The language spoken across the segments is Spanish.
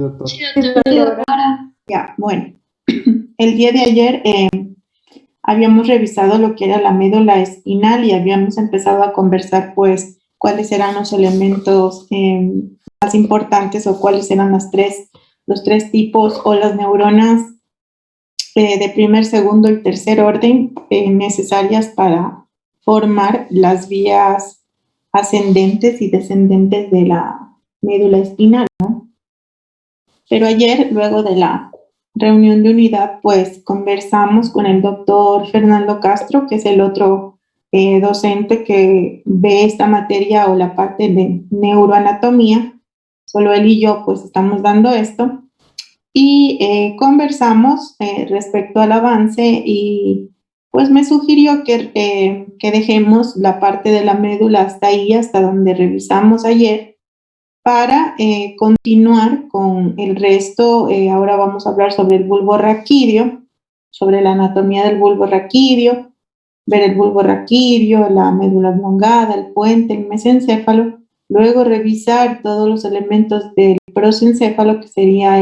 doctor. Sí, doctora. Ya, bueno. El día de ayer habíamos revisado lo que era la médula espinal y habíamos empezado a conversar, pues, cuáles eran los elementos más importantes o cuáles eran los tres tipos o las neuronas de primer, segundo y tercer orden necesarias para formar las vías ascendentes y descendentes de la médula espinal, ¿no? Pero ayer, luego de la reunión de unidad, pues conversamos con el doctor Fernando Castro, que es el otro docente que ve esta materia o la parte de neuroanatomía. Solo él y yo pues estamos dando esto. Y conversamos respecto al avance y pues me sugirió que dejemos la parte de la médula hasta ahí, hasta donde revisamos ayer, para continuar con el resto. Ahora vamos a hablar sobre el bulbo raquídeo, sobre la anatomía del bulbo raquídeo, ver el bulbo raquídeo, la médula oblongada, el puente, el mesencéfalo, luego revisar todos los elementos del prosencéfalo, que sería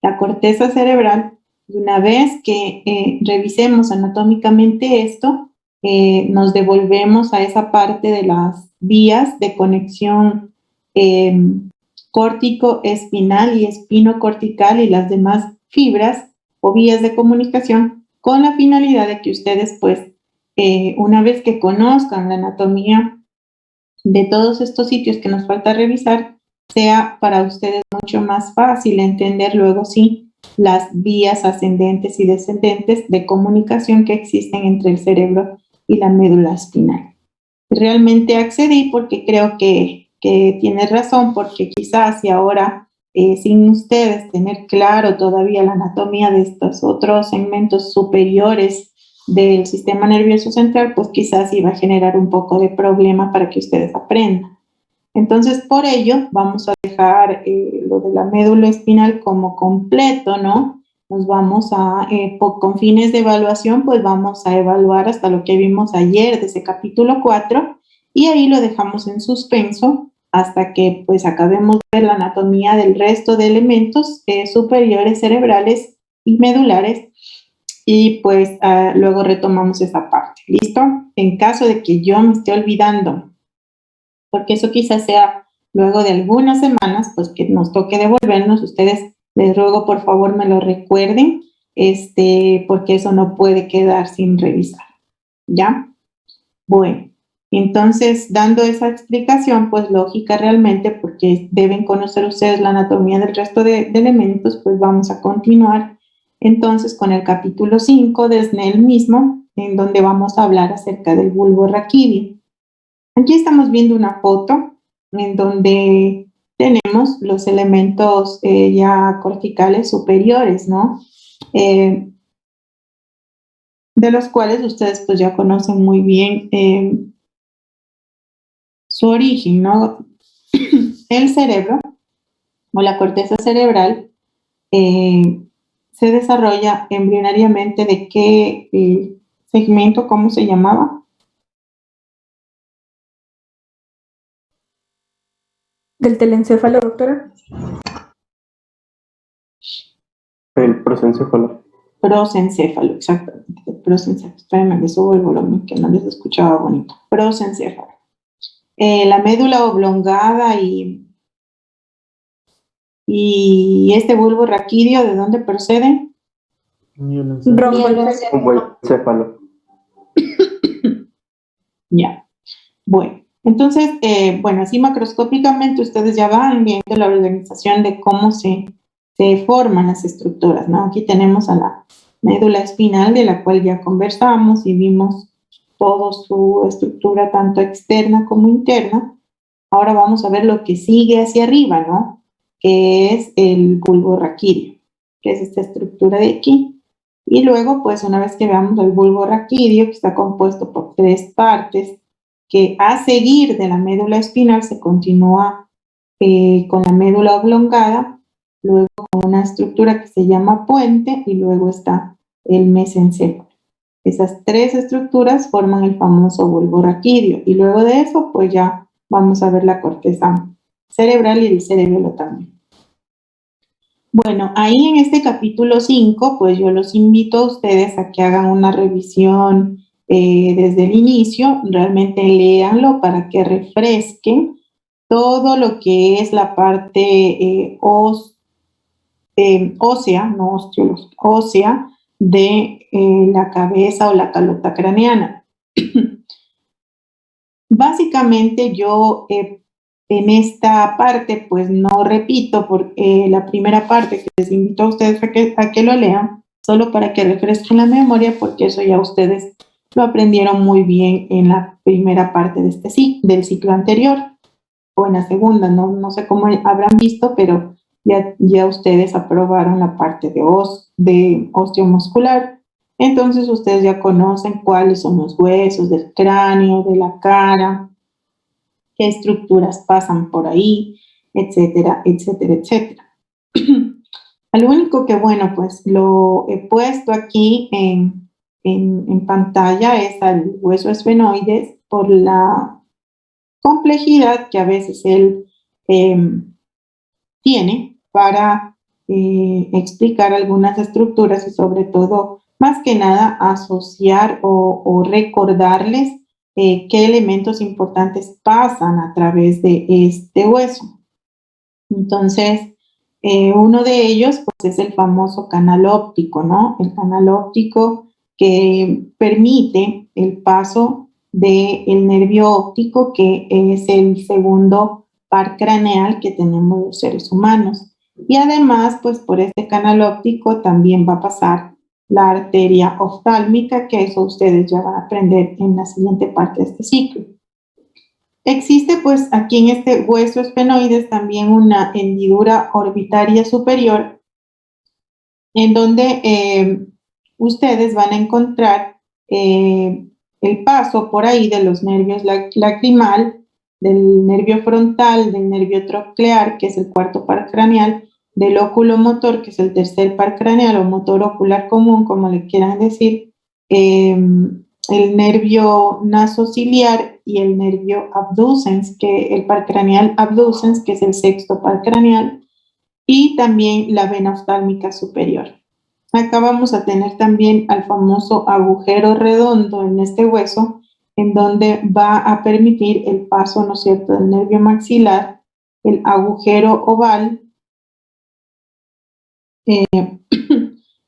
la corteza cerebral. Y una vez que revisemos anatómicamente esto, nos devolvemos a esa parte de las vías de conexión córtico espinal y espinocortical y las demás fibras o vías de comunicación, con la finalidad de que ustedes pues una vez que conozcan la anatomía de todos estos sitios que nos falta revisar, sea para ustedes mucho más fácil entender luego sí las vías ascendentes y descendentes de comunicación que existen entre el cerebro y la médula espinal. Realmente accedí porque creo que tienes razón, porque quizás si ahora sin ustedes tener claro todavía la anatomía de estos otros segmentos superiores del sistema nervioso central, pues quizás iba a generar un poco de problema para que ustedes aprendan. Entonces, por ello, vamos a dejar lo de la médula espinal como completo, ¿no? Nos vamos a, con fines de evaluación, pues vamos a evaluar hasta lo que vimos ayer de ese capítulo 4 y ahí lo dejamos en suspenso hasta que pues acabemos de ver la anatomía del resto de elementos superiores cerebrales y medulares y pues luego retomamos esa parte. ¿Listo? En caso de que yo me esté olvidando, porque eso quizás sea luego de algunas semanas, pues que nos toque devolvernos, ustedes les ruego por favor me lo recuerden, porque eso no puede quedar sin revisar, ¿ya? Bueno, entonces dando esa explicación, pues lógica realmente, porque deben conocer ustedes la anatomía del resto de elementos, pues vamos a continuar entonces con el capítulo 5 de Snell mismo, en donde vamos a hablar acerca del bulbo raquídeo. Aquí estamos viendo una foto en donde tenemos los elementos ya corticales superiores, ¿no? De los cuales ustedes pues ya conocen muy bien su origen, ¿no? El cerebro o la corteza cerebral se desarrolla embrionariamente de qué segmento, ¿cómo se llamaba? ¿Del telencéfalo, doctora? El prosencéfalo. Prosencéfalo, exactamente. Prosencéfalo. Espérenme, le subo el volumen que no les escuchaba bonito. Prosencéfalo. La médula oblongada y este bulbo raquídeo, ¿de dónde procede? Romboencéfalo. Ya. Bueno, entonces, bueno, así macroscópicamente ustedes ya van viendo la organización de cómo se forman las estructuras, ¿no? Aquí tenemos a la médula espinal, de la cual ya conversamos y vimos toda su estructura, tanto externa como interna. Ahora vamos a ver lo que sigue hacia arriba, ¿no? Que es el bulbo raquídeo, que es esta estructura de aquí. Y luego, pues, una vez que veamos el bulbo raquídeo, que está compuesto por 3 partes, que a seguir de la médula espinal se continúa con la médula oblongada, luego con una estructura que se llama puente y luego está el mesencéfalo. Esas 3 estructuras forman el famoso bulbo raquídeo y luego de eso pues ya vamos a ver la corteza cerebral y el cerebelo también. Bueno, ahí en este capítulo 5, pues yo los invito a ustedes a que hagan una revisión desde el inicio, realmente léanlo para que refresquen todo lo que es la parte ósea, no osteológica, ósea de la cabeza o la calota craneana. Básicamente yo en esta parte pues no repito porque la primera parte que les invito a ustedes a que lo lean, solo para que refresquen la memoria, porque eso ya ustedes lo aprendieron muy bien en la primera parte de del ciclo anterior o en la segunda, no sé cómo habrán visto, pero ya ustedes aprobaron la parte de osteomuscular. Entonces ustedes ya conocen cuáles son los huesos del cráneo, de la cara, qué estructuras pasan por ahí, etcétera, etcétera, etcétera. Lo único que, bueno, pues lo he puesto aquí en pantalla es al hueso esfenoides por la complejidad que a veces él tiene para explicar algunas estructuras y sobre todo, más que nada, asociar o recordarles qué elementos importantes pasan a través de este hueso. Entonces, uno de ellos pues, es el famoso canal óptico, ¿no? El canal óptico que permite el paso del nervio óptico, que es el segundo par craneal que tenemos los seres humanos. Y además, pues por este canal óptico también va a pasar la arteria oftálmica, que eso ustedes ya van a aprender en la siguiente parte de este ciclo. Existe pues aquí en este hueso esfenoides también una hendidura orbitaria superior en donde ustedes van a encontrar el paso por ahí de los nervios lacrimal, del nervio frontal, del nervio troclear, que es el cuarto par craneal, del óculo motor, que es el tercer par craneal, o motor ocular común, como le quieran decir, el nervio nasociliar y el nervio abducens, que el par craneal abducens, que es el sexto par craneal, y también la vena oftálmica superior. Acá vamos a tener también al famoso agujero redondo en este hueso, en donde va a permitir el paso, ¿no es cierto?, del nervio maxilar, el agujero oval,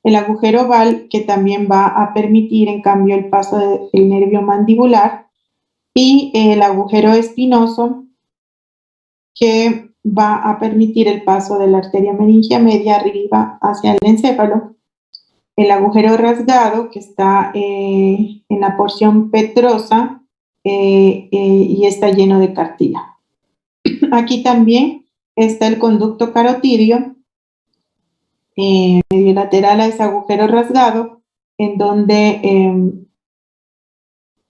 el agujero oval que también va a permitir, en cambio, el paso del nervio mandibular, y el agujero espinoso que va a permitir el paso de la arteria meningia media arriba hacia el encéfalo, el agujero rasgado que está en la porción petrosa y está lleno de cartílago. Aquí también está el conducto carotidio, medio lateral a ese agujero rasgado, en donde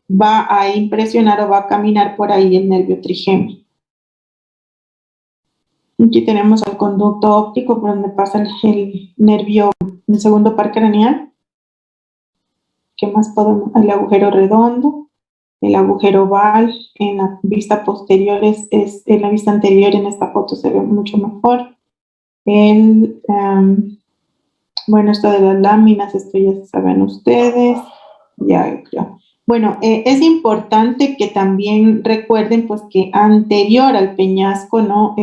va a impresionar o va a caminar por ahí el nervio trigémino. Aquí tenemos el conducto óptico por donde pasa el nervio, el segundo par craneal. ¿Qué más podemos? El agujero redondo, el agujero oval, en la vista posterior en la vista anterior en esta foto se ve mucho mejor. Bueno, esto de las láminas, esto ya saben ustedes, ya creo. Bueno, es importante que también recuerden pues que anterior al peñasco, ¿no?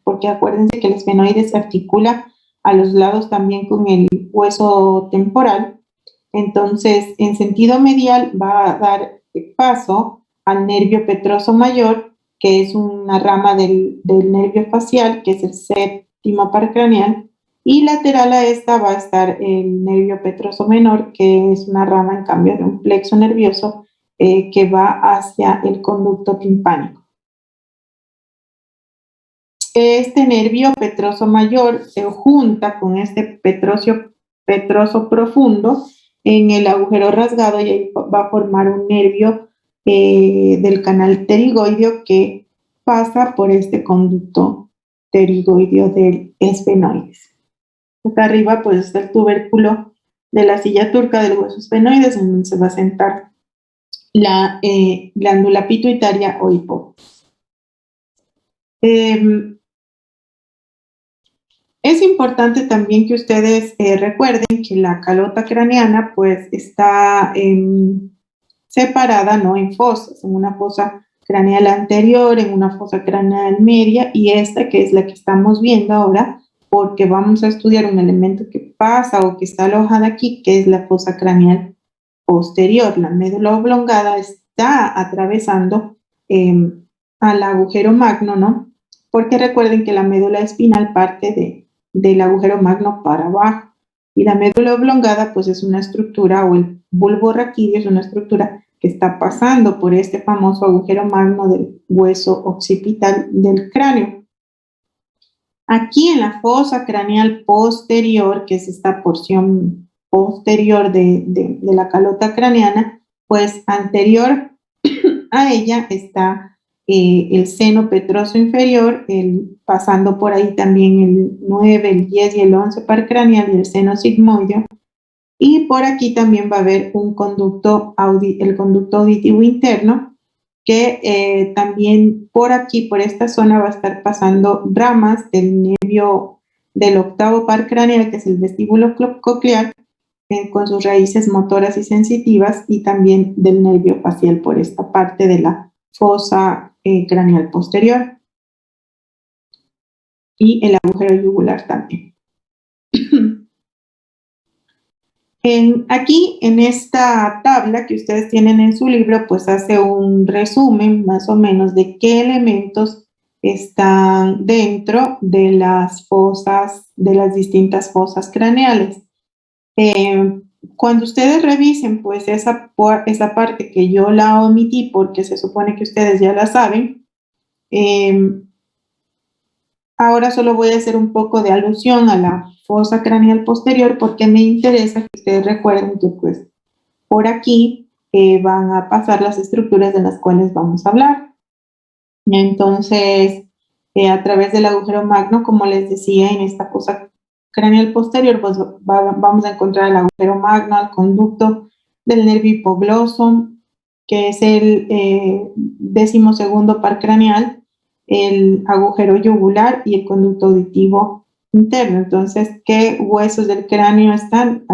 Porque acuérdense que el esfenoide se articula a los lados también con el hueso temporal. Entonces, en sentido medial va a dar paso al nervio petroso mayor, que es una rama del nervio facial, que es el séptimo par craneal, y lateral a esta va a estar el nervio petroso menor, que es una rama, en cambio, de un plexo nervioso que va hacia el conducto timpánico. Este nervio petroso mayor se junta con este petroso profundo en el agujero rasgado y ahí va a formar un nervio del canal pterigoideo que pasa por este conducto pterigoideo del esfenoides. Acá arriba pues está el tubérculo de la silla turca del hueso esfenoides, en donde se va a sentar la glándula pituitaria o hipófisis. Es importante también que ustedes recuerden que la calota craneana pues está separada, ¿no? En fosas, en una fosa craneal anterior, en una fosa craneal media y esta que es la que estamos viendo ahora porque vamos a estudiar un elemento que pasa o que está alojada aquí, que es la fosa craneal posterior. La médula oblongada está atravesando al agujero magno, ¿no? Porque recuerden que la médula espinal parte del agujero magno para abajo. Y la médula oblongada, pues es una estructura, o el bulbo raquídeo es una estructura que está pasando por este famoso agujero magno del hueso occipital del cráneo. Aquí en la fosa craneal posterior, que es esta porción posterior de la calota craneana, pues anterior a ella está el seno petroso inferior, pasando por ahí también el 9, el 10 y el 11 par craneal y el seno sigmoideo. Y por aquí también va a haber un conducto, el conducto auditivo interno, que también por aquí, por esta zona, va a estar pasando ramas del nervio del octavo par craneal, que es el vestíbulo coclear, con sus raíces motoras y sensitivas, y también del nervio facial por esta parte de la fosa craneal posterior. Y el agujero yugular también. Aquí en esta tabla que ustedes tienen en su libro, pues hace un resumen más o menos de qué elementos están dentro de las fosas, de las distintas fosas craneales. Cuando ustedes revisen, pues esa parte que yo la omití porque se supone que ustedes ya la saben, ahora solo voy a hacer un poco de alusión a la fosa craneal posterior porque me interesa que ustedes recuerden que pues por aquí van a pasar las estructuras de las cuales vamos a hablar. Entonces, a través del agujero magno, como les decía, en esta fosa craneal posterior, pues vamos a encontrar el agujero magno, el conducto del nervio hipogloso, que es el 12º par craneal, el agujero yugular y el conducto auditivo interno. Entonces, ¿qué huesos del cráneo están?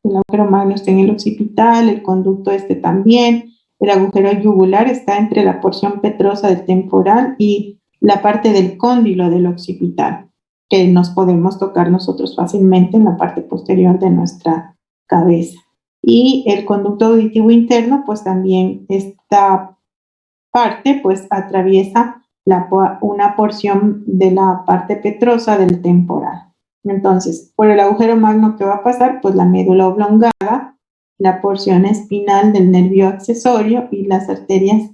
El agujero magno está en el occipital, el conducto también, el agujero yugular está entre la porción petrosa del temporal y la parte del cóndilo del occipital, que nos podemos tocar nosotros fácilmente en la parte posterior de nuestra cabeza. Y el conducto auditivo interno, pues también esta parte, pues atraviesa una porción de la parte petrosa del temporal. Entonces, por el agujero magno que va a pasar, pues la médula oblongada, la porción espinal del nervio accesorio y las arterias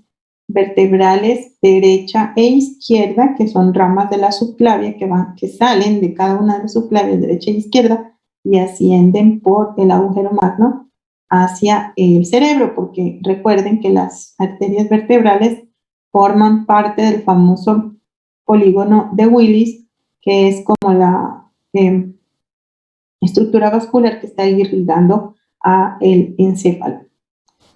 vertebrales derecha e izquierda, que son ramas de la subclavia que salen de cada una de las subclavias derecha e izquierda y ascienden por el agujero magno hacia el cerebro, porque recuerden que las arterias vertebrales forman parte del famoso polígono de Willis, que es como la estructura vascular que está irrigando a el encéfalo.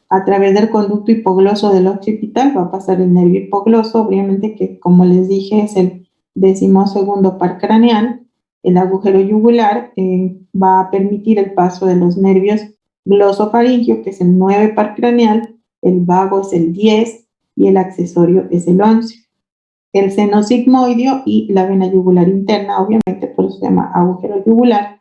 A través del conducto hipogloso del occipital va a pasar el nervio hipogloso, obviamente que como les dije es el 12º par craneal. El agujero yugular va a permitir el paso de los nervios glosofaringeo, que es el 9 par craneal, el vago es el 10 y el accesorio es el 11. El seno sigmoideo y la vena yugular interna, obviamente por eso se llama agujero yugular.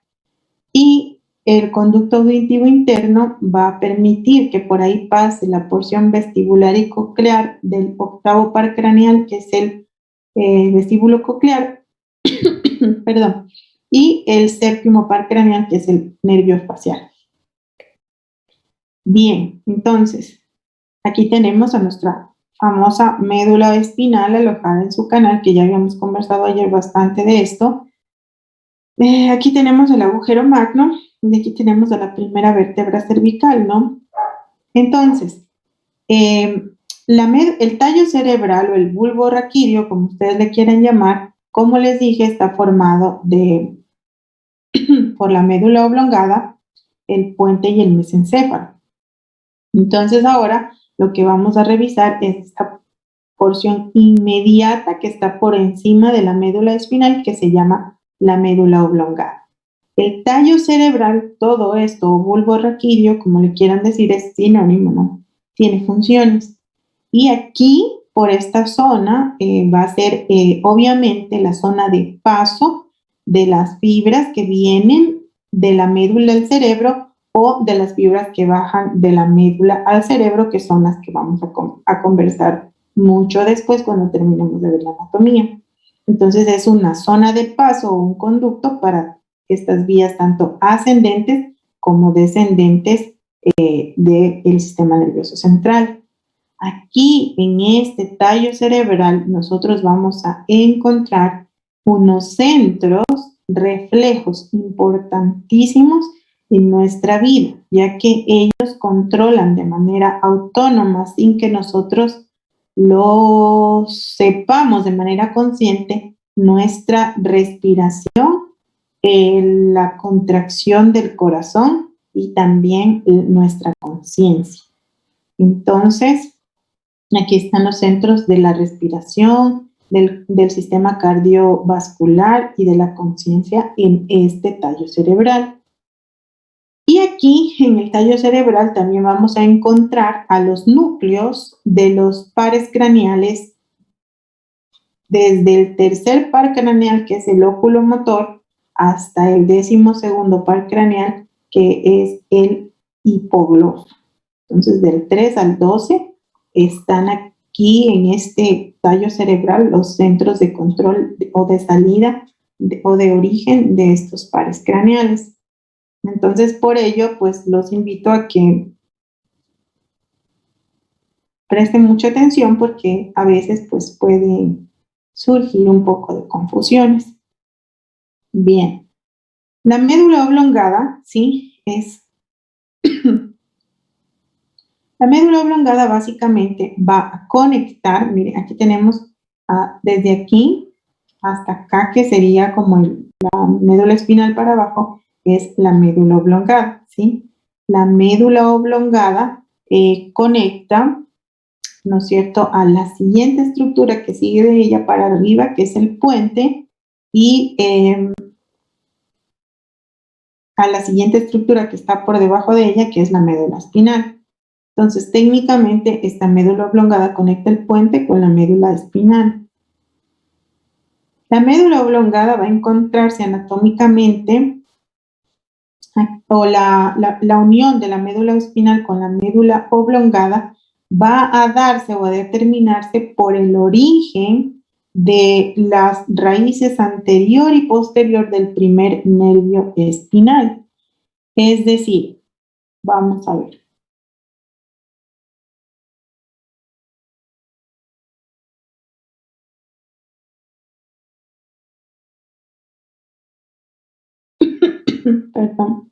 Y el conducto auditivo interno va a permitir que por ahí pase la porción vestibular y coclear del octavo par craneal, que es el vestíbulo coclear, perdón, y el 7º par craneal, que es el nervio facial. Bien, entonces, aquí tenemos a nuestra famosa médula espinal alojada en su canal, que ya habíamos conversado ayer bastante de esto. Aquí tenemos el agujero magno, y aquí tenemos a la primera vértebra cervical, ¿no? Entonces, el tallo cerebral o el bulbo raquídeo, como ustedes le quieren llamar, como les dije, está formado por la médula oblongada, el puente y el mesencéfalo. Entonces ahora lo que vamos a revisar es esta porción inmediata que está por encima de la médula espinal, que se llama la médula oblongada. El tallo cerebral, todo esto, o bulbo raquídeo, como le quieran decir, es sinónimo, ¿no? Tiene funciones. Y aquí, por esta zona, va a ser obviamente la zona de paso de las fibras que vienen de la médula al cerebro o de las fibras que bajan de la médula al cerebro, que son las que vamos a conversar mucho después cuando terminemos de ver la anatomía. Entonces es una zona de paso o un conducto para estas vías tanto ascendentes como descendentes del sistema nervioso central. Aquí en este tallo cerebral nosotros vamos a encontrar unos centros reflejos importantísimos en nuestra vida, ya que ellos controlan de manera autónoma sin que nosotros lo sepamos de manera consciente nuestra respiración, la contracción del corazón y también nuestra conciencia. Entonces, aquí están los centros de la respiración, del sistema cardiovascular y de la conciencia en este tallo cerebral. Y aquí en el tallo cerebral también vamos a encontrar a los núcleos de los pares craneales, desde el tercer par craneal, que es el óculo motor, hasta el 12º par craneal, que es el hipogloso. Entonces, del 3 al 12 están aquí en este tallo cerebral los centros de control o de salida o de origen de estos pares craneales. Entonces, por ello, pues los invito a que presten mucha atención porque a veces pues puede surgir un poco de confusiones. Bien, la médula oblongada, sí, es... La médula oblongada básicamente va a conectar, miren, aquí tenemos desde aquí hasta acá, que sería como la médula espinal para abajo, es la médula oblongada, ¿sí? La médula oblongada conecta, ¿no es cierto?, a la siguiente estructura que sigue de ella para arriba, que es el puente, y a la siguiente estructura que está por debajo de ella, que es la médula espinal. Entonces, técnicamente, esta médula oblongada conecta el puente con la médula espinal. La médula oblongada va a encontrarse anatómicamente, o la unión de la médula espinal con la médula oblongada va a darse o a determinarse por el origen de las raíces anterior y posterior del primer nervio espinal. Es decir, vamos a ver. Perdón.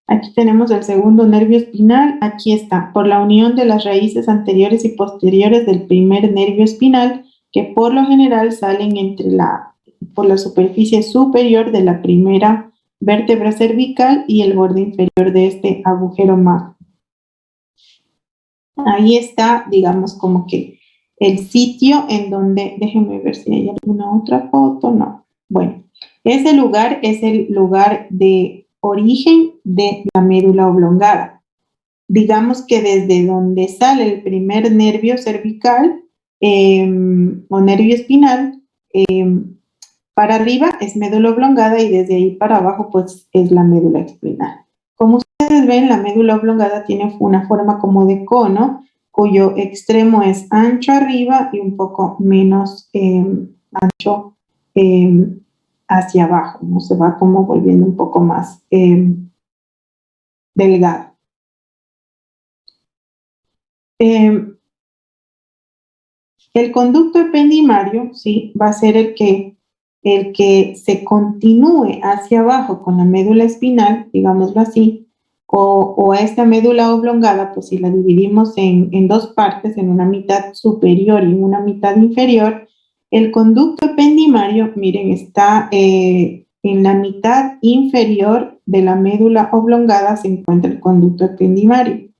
Aquí tenemos el segundo nervio espinal. Aquí está, por la unión de las raíces anteriores y posteriores del primer nervio espinal, que por lo general salen por la superficie superior de la primera vértebra cervical y el borde inferior de este agujero magno. Ahí está, digamos, como que el sitio en donde, déjenme ver si hay alguna otra foto, no. Bueno, ese lugar es el lugar de origen de la médula oblongada. Digamos que desde donde sale el primer nervio cervical o nervio espinal, para arriba es médula oblongada y desde ahí para abajo pues es la médula espinal. Como ustedes ven, la médula oblongada tiene una forma como de cono, cuyo extremo es ancho arriba y un poco menos ancho hacia abajo, ¿no? Se va como volviendo un poco más delgado. El conducto ependimario, ¿sí?, va a ser el que se continúe hacia abajo con la médula espinal, digámoslo así, o a esta médula oblongada, pues si la dividimos en dos partes, en una mitad superior y en una mitad inferior, el conducto ependimario, miren, está en la mitad inferior de la médula oblongada se encuentra el conducto ependimario.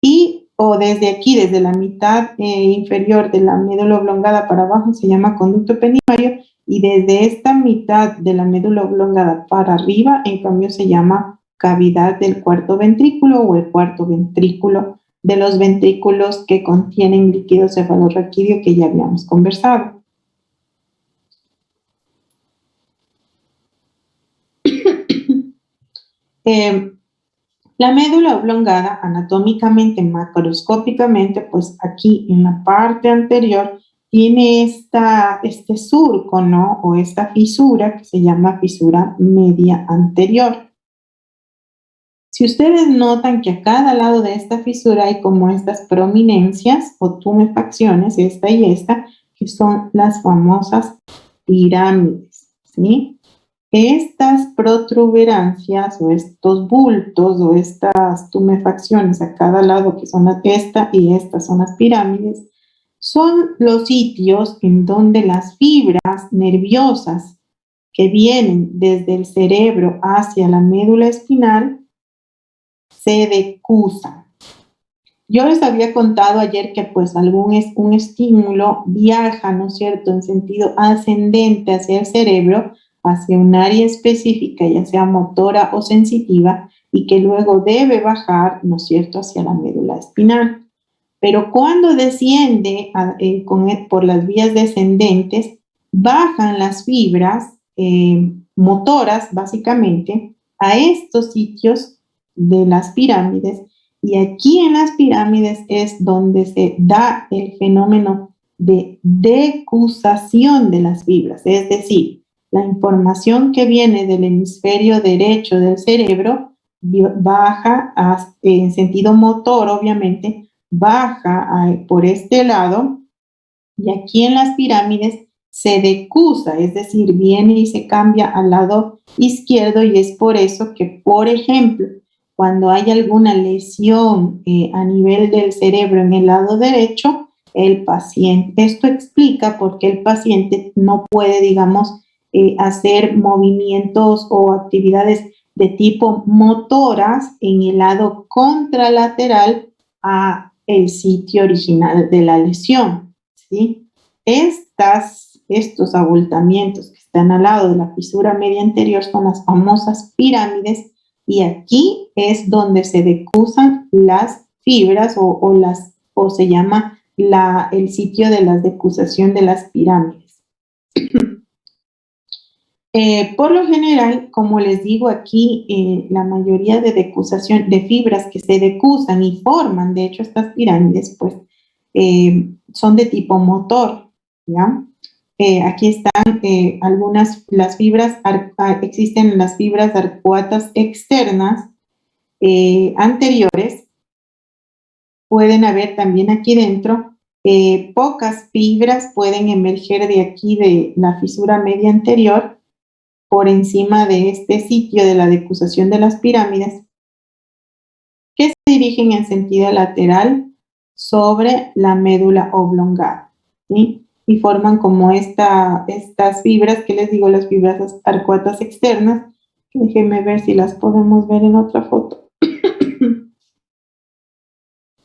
Y o desde aquí, desde la mitad inferior de la médula oblongada para abajo, se llama conducto ependimario, y desde esta mitad de la médula oblongada para arriba, en cambio, se llama cavidad del cuarto ventrículo o el cuarto ventrículo de los ventrículos que contienen líquido cefalorraquídeo que ya habíamos conversado. La médula oblongada, anatómicamente, macroscópicamente, pues aquí en la parte anterior tiene este surco, ¿no? O esta fisura que se llama fisura media anterior. Si ustedes notan que a cada lado de esta fisura hay como estas prominencias o tumefacciones, esta y esta, que son las famosas pirámides, ¿sí? Estas protuberancias o estos bultos o estas tumefacciones a cada lado, que son esta y esta son las pirámides, son los sitios en donde las fibras nerviosas que vienen desde el cerebro hacia la médula espinal se decusan. Yo les había contado ayer que pues un estímulo viaja, ¿no es cierto?, en sentido ascendente hacia el cerebro, hacia un área específica, ya sea motora o sensitiva, y que luego debe bajar, ¿no es cierto?, hacia la médula espinal. Pero cuando desciende por las vías descendentes, bajan las fibras motoras, básicamente, a estos sitios de las pirámides, y aquí en las pirámides es donde se da el fenómeno de decusación de las fibras, es decir, la información que viene del hemisferio derecho del cerebro baja en sentido motor, obviamente, baja por este lado, y aquí en las pirámides se decusa, es decir, viene y se cambia al lado izquierdo, y es por eso que, por ejemplo, cuando hay alguna lesión a nivel del cerebro en el lado derecho, esto explica por qué el paciente no puede, digamos, hacer movimientos o actividades de tipo motoras en el lado contralateral a el sitio original de la lesión, ¿sí? Estos abultamientos que están al lado de la fisura media anterior son las famosas pirámides, y aquí es donde se decusan las fibras o se llama el sitio de la decusación de las pirámides. Por lo general, como les digo aquí, la mayoría de decusación de fibras que se decusan y forman, de hecho, estas pirámides, pues, son de tipo motor, ¿ya? Aquí están las fibras, existen las fibras arcuatas externas anteriores, pueden haber también aquí dentro, pocas fibras pueden emerger de aquí de la fisura media anterior, por encima de este sitio de la decusación de las pirámides, que se dirigen en sentido lateral sobre la médula oblongada, ¿sí? Y forman como estas fibras que les digo, las fibras arcuatas externas. Déjenme ver si las podemos ver en otra foto.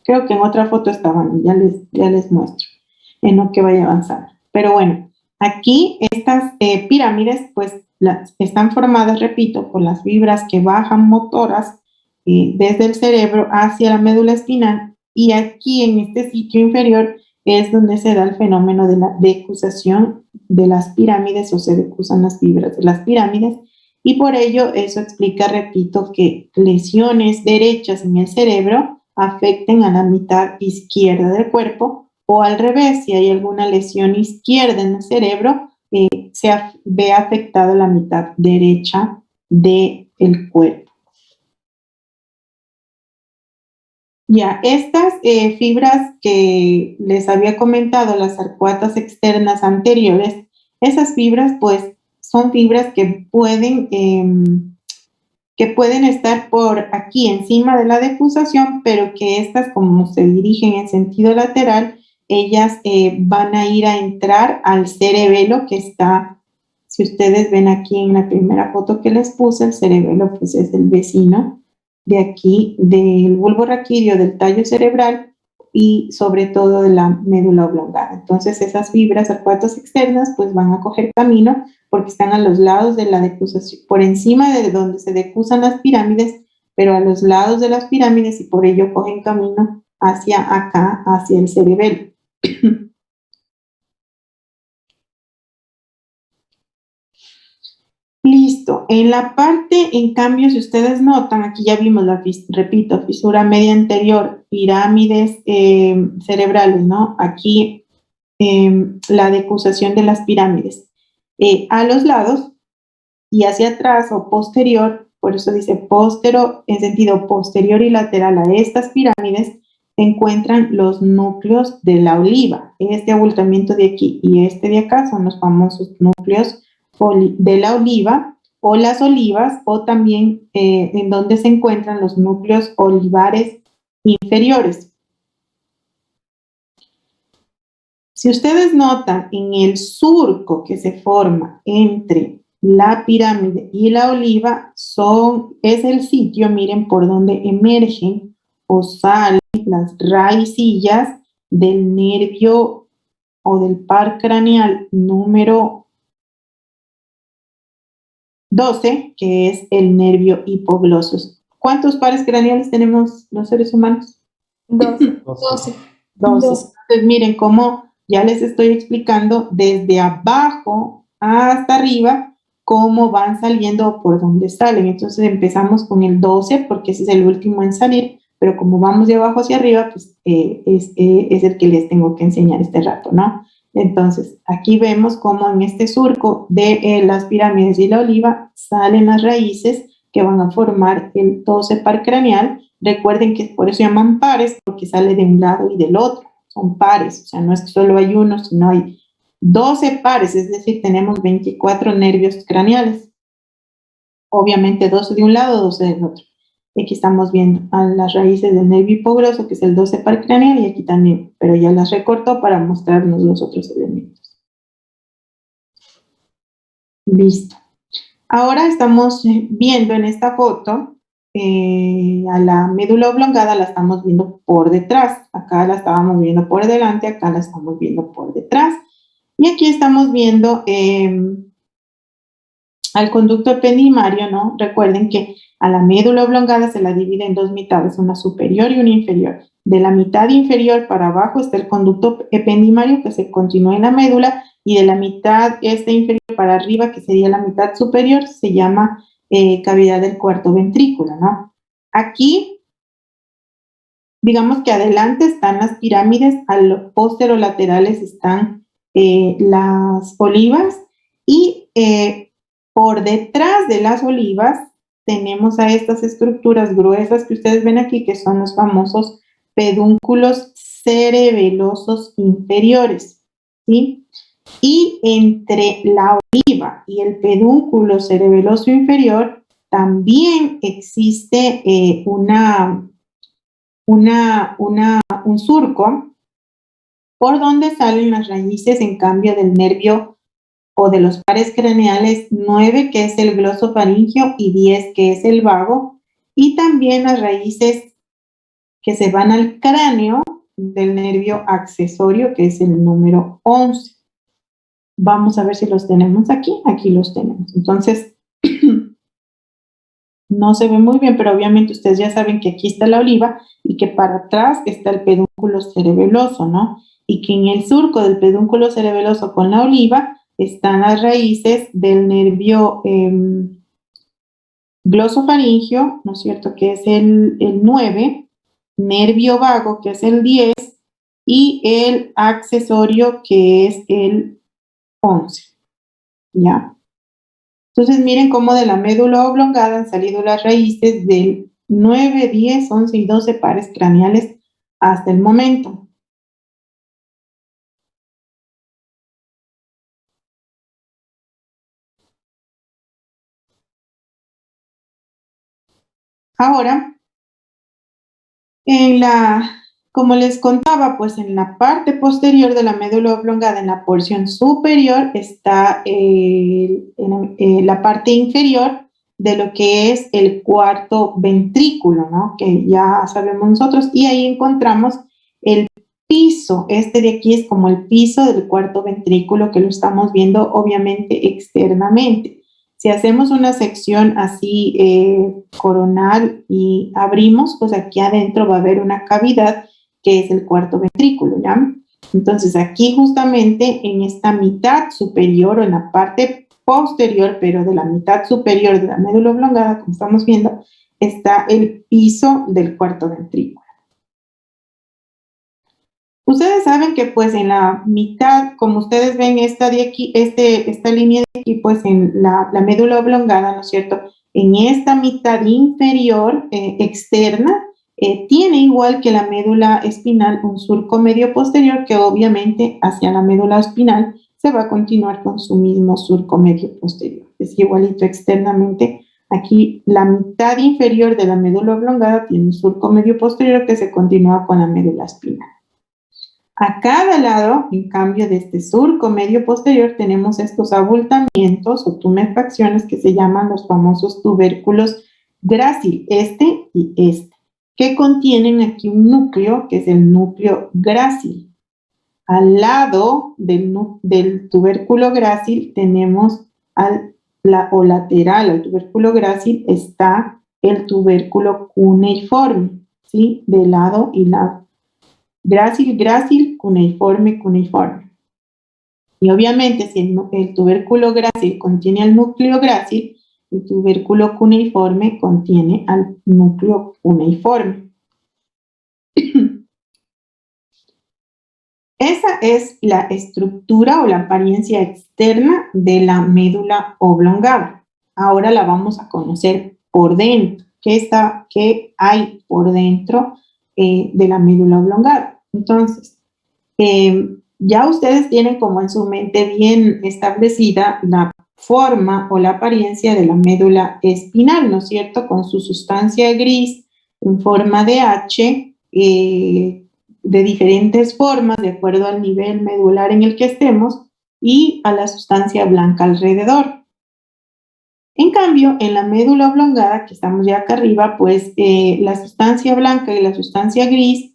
Creo que en otra foto estaban, ya les muestro en lo que vaya avanzando. Pero bueno, aquí estas pirámides pues están formadas, repito, por las fibras que bajan motoras desde el cerebro hacia la médula espinal, y aquí en este sitio inferior es donde se da el fenómeno de la decusación de las pirámides, o se decusan las fibras de las pirámides, y por ello eso explica, repito, que lesiones derechas en el cerebro afecten a la mitad izquierda del cuerpo, o al revés, si hay alguna lesión izquierda en el cerebro, se ve afectada la mitad derecha del cuerpo. Ya, estas fibras que les había comentado, las arcuatas externas anteriores, esas fibras pues son fibras que pueden estar por aquí encima de la decusación, pero que estas, como se dirigen en sentido lateral, ellas van a ir a entrar al cerebelo que está, si ustedes ven aquí en la primera foto que les puse, el cerebelo pues es el vecino de aquí, del bulbo raquídeo, del tallo cerebral, y sobre todo de la médula oblongada. Entonces esas fibras arcuatas externas pues van a coger camino porque están a los lados de la decusación, por encima de donde se decusan las pirámides, pero a los lados de las pirámides y por ello cogen camino hacia acá, hacia el cerebelo. Listo. En la parte, en cambio, si ustedes notan, aquí ya vimos repito, fisura media anterior, pirámides cerebrales, ¿no? Aquí la decusación de las pirámides. A los lados y hacia atrás o posterior, por eso dice póstero, en sentido posterior y lateral a estas pirámides, se encuentran los núcleos de la oliva. Este abultamiento de aquí y este de acá son los famosos núcleos de la oliva o las olivas, o también en donde se encuentran los núcleos olivares inferiores. Si ustedes notan en el surco que se forma entre la pirámide y la oliva, es el sitio, miren, por donde emergen o salen las raicillas del nervio o del par craneal número 12, que es el nervio hipogloso. ¿Cuántos pares craneales tenemos los seres humanos? 12. 12. 12. Entonces, miren cómo ya les estoy explicando desde abajo hasta arriba cómo van saliendo o por dónde salen. Entonces empezamos con el 12 porque ese es el último en salir, pero como vamos de abajo hacia arriba, pues es el que les tengo que enseñar este rato, ¿no? Entonces, aquí vemos cómo en este surco de las pirámides y la oliva salen las raíces que van a formar el 12 par craneal. Recuerden que por eso llaman pares, porque sale de un lado y del otro. Son pares, o sea, no es que solo hay uno, sino hay 12 pares, es decir, tenemos 24 nervios craneales. Obviamente 12 de un lado, 12 del otro. Aquí estamos viendo a las raíces del nervio hipogloso, que es el 12 par craneal, y aquí también, pero ya las recortó para mostrarnos los otros elementos. Listo. Ahora estamos viendo en esta foto a la médula oblongada, la estamos viendo por detrás. Acá la estábamos viendo por delante, acá la estamos viendo por detrás. Y aquí estamos viendo al conducto ependimario, ¿no? Recuerden que a la médula oblongada se la divide en dos mitades, una superior y una inferior. De la mitad inferior para abajo está el conducto ependimario que se continúa en la médula, y de la mitad inferior para arriba, que sería la mitad superior, se llama cavidad del cuarto ventrículo, ¿no? Aquí, digamos que adelante están las pirámides, al posterolaterales están las olivas, y por detrás de las olivas tenemos a estas estructuras gruesas que ustedes ven aquí, que son los famosos pedúnculos cerebelosos inferiores, ¿sí? Y entre la oliva y el pedúnculo cerebeloso inferior también existe un surco por donde salen las raíces, en cambio, del nervio o de los pares craneales 9, que es el glosofaringio, y 10, que es el vago, y también las raíces que se van al cráneo del nervio accesorio, que es el número 11. Vamos a ver si los tenemos aquí. Aquí los tenemos. Entonces, no se ve muy bien, pero obviamente ustedes ya saben que aquí está la oliva y que para atrás está el pedúnculo cerebeloso, ¿no? Y que en el surco del pedúnculo cerebeloso con la oliva están las raíces del nervio glosofaringio, ¿no es cierto?, que es el 9, nervio vago, que es el 10, y el accesorio, que es el 11, ¿ya? Entonces miren cómo de la médula oblongada han salido las raíces del 9, 10, 11 y 12 pares craneales hasta el momento. Ahora, como les contaba, pues en la parte posterior de la médula oblongada, en la porción superior, está la parte inferior de lo que es el cuarto ventrículo, ¿no? Que ya sabemos nosotros, y ahí encontramos el piso. Este de aquí es como el piso del cuarto ventrículo que lo estamos viendo obviamente externamente. Si hacemos una sección así coronal y abrimos, pues aquí adentro va a haber una cavidad que es el cuarto ventrículo, ¿ya? Entonces aquí justamente en esta mitad superior o en la parte posterior, pero de la mitad superior de la médula oblongada, como estamos viendo, está el piso del cuarto ventrículo. Ustedes saben que pues en la mitad, como ustedes ven esta de aquí, esta línea de aquí, pues en la médula oblongada, ¿no es cierto? En esta mitad inferior externa, tiene igual que la médula espinal un surco medio posterior que obviamente hacia la médula espinal se va a continuar con su mismo surco medio posterior. Es igualito externamente. Aquí la mitad inferior de la médula oblongada tiene un surco medio posterior que se continúa con la médula espinal. A cada lado, en cambio de este surco medio posterior, tenemos estos abultamientos o tumefacciones que se llaman los famosos tubérculos grácil, este y este, que contienen aquí un núcleo, que es el núcleo grácil. Al lado del tubérculo grácil tenemos o lateral al tubérculo grácil está el tubérculo cuneiforme, ¿sí? De lado y lado. Grácil, cuneiforme. Y obviamente si el tubérculo grácil contiene al núcleo grácil, el tubérculo cuneiforme contiene al núcleo cuneiforme. Esa es la estructura o la apariencia externa de la médula oblongada. Ahora la vamos a conocer por dentro. ¿Qué hay por dentro de la médula oblongada? Entonces, ya ustedes tienen como en su mente bien establecida la forma o la apariencia de la médula espinal, ¿no es cierto? Con su sustancia gris en forma de H, de diferentes formas, de acuerdo al nivel medular en el que estemos, y a la sustancia blanca alrededor. En cambio, en la médula oblongada, que estamos ya acá arriba, pues la sustancia blanca y la sustancia gris,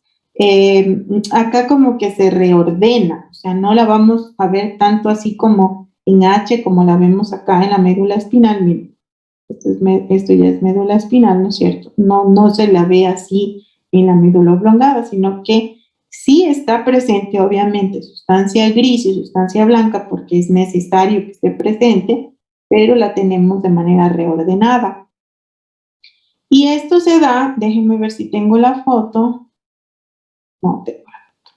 acá como que se reordena, o sea, no la vamos a ver tanto así como en H, como la vemos acá en la médula espinal. Miren, esto ya es médula espinal, ¿no es cierto? No se la ve así en la médula oblongada, sino que sí está presente, obviamente, sustancia gris y sustancia blanca, porque es necesario que esté presente, pero la tenemos de manera reordenada. Y esto se da, déjenme ver si tengo la foto. No tengo la foto.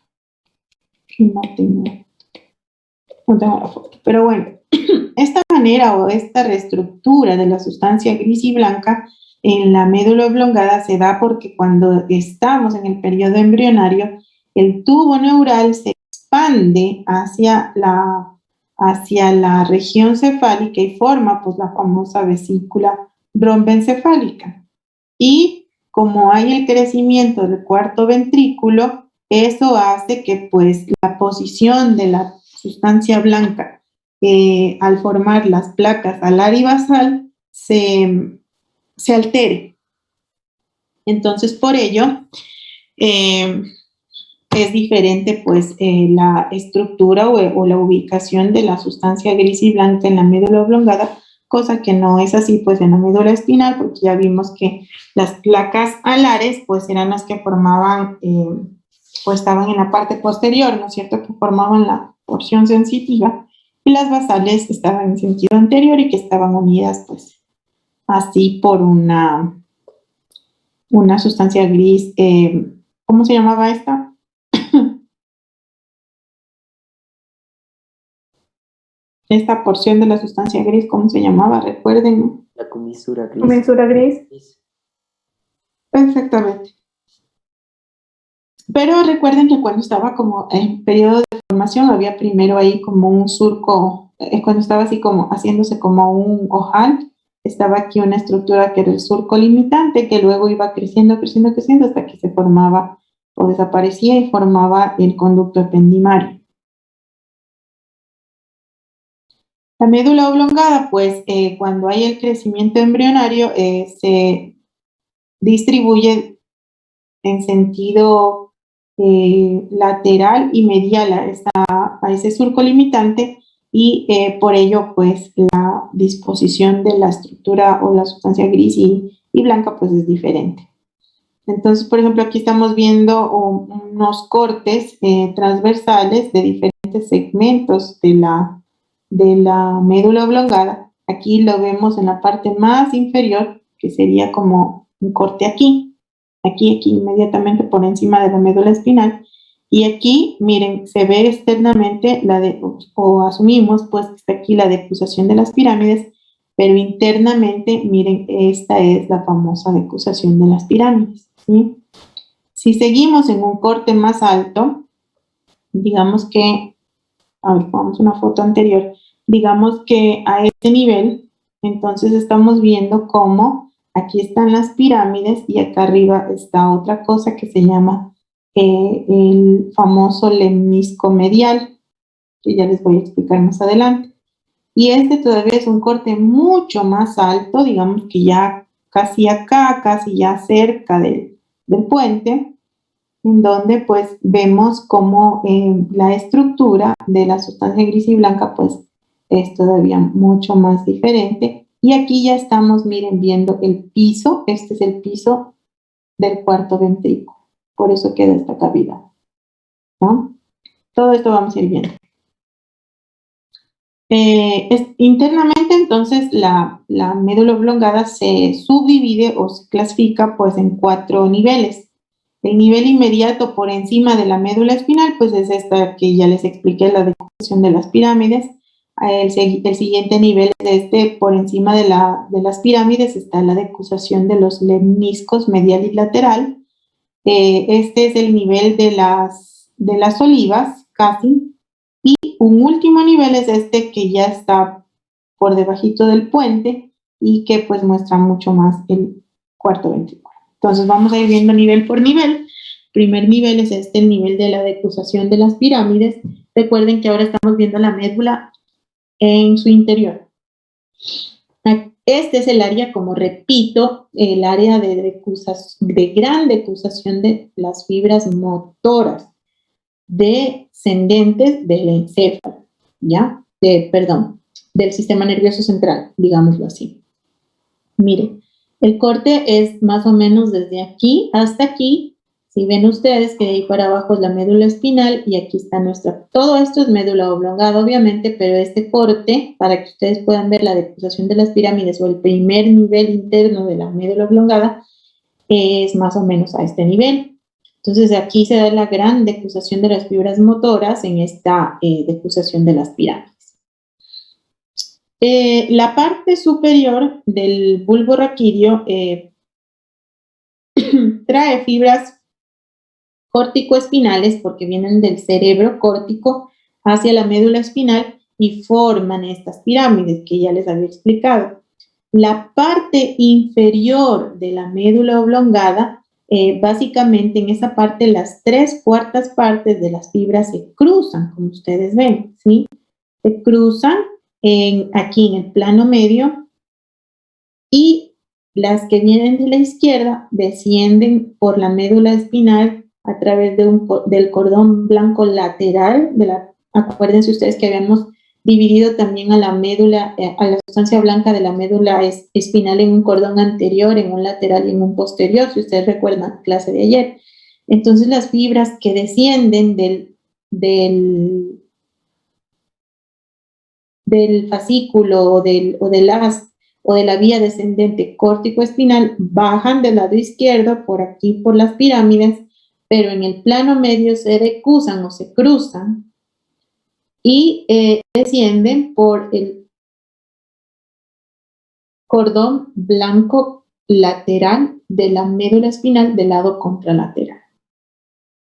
No tengo la foto. Pero bueno, esta manera o esta reestructura de la sustancia gris y blanca en la médula oblongada se da porque cuando estamos en el periodo embrionario, el tubo neural se expande hacia la región cefálica y forma pues la famosa vesícula rombencefálica. Y como hay el crecimiento del cuarto ventrículo, eso hace que pues la posición de la sustancia blanca al formar las placas alar y basal se altere. Entonces por ello es diferente pues la estructura o la ubicación de la sustancia gris y blanca en la médula oblongada, cosa que no es así pues en la médula espinal, porque ya vimos que las placas alares pues eran las que formaban, pues estaban en la parte posterior, ¿no es cierto?, que formaban la porción sensitiva, y las basales estaban en sentido anterior y que estaban unidas pues así por una sustancia gris, ¿cómo se llamaba esta? Esta porción de la sustancia gris, ¿cómo se llamaba? Recuerden. La comisura gris. Comisura gris. Perfectamente. Pero recuerden que cuando estaba como en periodo de formación había primero ahí como un surco, cuando estaba así como haciéndose como un ojal, estaba aquí una estructura que era el surco limitante, que luego iba creciendo hasta que se formaba o desaparecía y formaba el conducto ependimario. La médula oblongada, pues cuando hay el crecimiento embrionario, se distribuye en sentido lateral y medial a ese surco limitante y por ello pues la disposición de la estructura o la sustancia gris y blanca pues es diferente. Entonces, por ejemplo, aquí estamos viendo unos cortes transversales de diferentes segmentos de la médula oblongada. Aquí lo vemos en la parte más inferior, que sería como un corte aquí, aquí inmediatamente por encima de la médula espinal. Y aquí, miren, se ve externamente o asumimos pues que está aquí la decusación de las pirámides, pero internamente, miren, esta es la famosa decusación de las pirámides, ¿sí? Si seguimos en un corte más alto, digamos que, a ver, pongamos una foto anterior, digamos que a este nivel, entonces estamos viendo cómo aquí están las pirámides y acá arriba está otra cosa que se llama el famoso lemnisco medial, que ya les voy a explicar más adelante. Y este todavía es un corte mucho más alto, digamos que ya casi acá, casi ya cerca del puente, en donde pues vemos cómo la estructura de la sustancia gris y blanca pues es todavía mucho más diferente. Y aquí ya estamos, miren, viendo el piso, este es el piso del cuarto ventrículo, por eso queda esta cavidad, ¿no? Todo esto vamos a ir viendo. Internamente, entonces, la médula oblongada se subdivide o se clasifica pues en 4 niveles. El nivel inmediato por encima de la médula espinal, pues es esta que ya les expliqué, la decusación de las pirámides. El siguiente nivel es por encima de las pirámides está la decusación de los lemniscos medial y lateral. Este es el nivel de las olivas, casi. Y un último nivel es este que ya está por debajito del puente y que pues muestra mucho más el cuarto ventrículo. Entonces vamos a ir viendo nivel por nivel. Primer nivel es el nivel de la decusación de las pirámides. Recuerden que ahora estamos viendo la médula en su interior. Este es el área, como repito, el área de gran decusación de las fibras motoras descendentes del encéfalo, ¿ya? Del sistema nervioso central, digámoslo así. Miren, el corte es más o menos desde aquí hasta aquí. Si ven ustedes que de ahí para abajo es la médula espinal y aquí está todo esto es médula oblongada, obviamente, pero este corte, para que ustedes puedan ver la decusación de las pirámides o el primer nivel interno de la médula oblongada, es más o menos a este nivel. Entonces, aquí se da la gran decusación de las fibras motoras en esta decusación de las pirámides. La parte superior del bulbo raquídeo trae fibras córtico-espinales porque vienen del cerebro córtico hacia la médula espinal y forman estas pirámides que ya les había explicado. La parte inferior de la médula oblongada, básicamente en esa parte las 3/4 partes de las fibras se cruzan, como ustedes ven, ¿sí? Se cruzan aquí en el plano medio y las que vienen de la izquierda descienden por la médula espinal a través del cordón blanco lateral. Acuérdense ustedes que habíamos dividido también a la médula, a la sustancia blanca de la médula espinal en un cordón anterior, en un lateral y en un posterior, si ustedes recuerdan clase de ayer. Entonces las fibras que descienden del fascículo o de la vía descendente córtico-espinal bajan del lado izquierdo por aquí por las pirámides, pero en el plano medio se decusan o se cruzan y descienden por el cordón blanco lateral de la médula espinal del lado contralateral.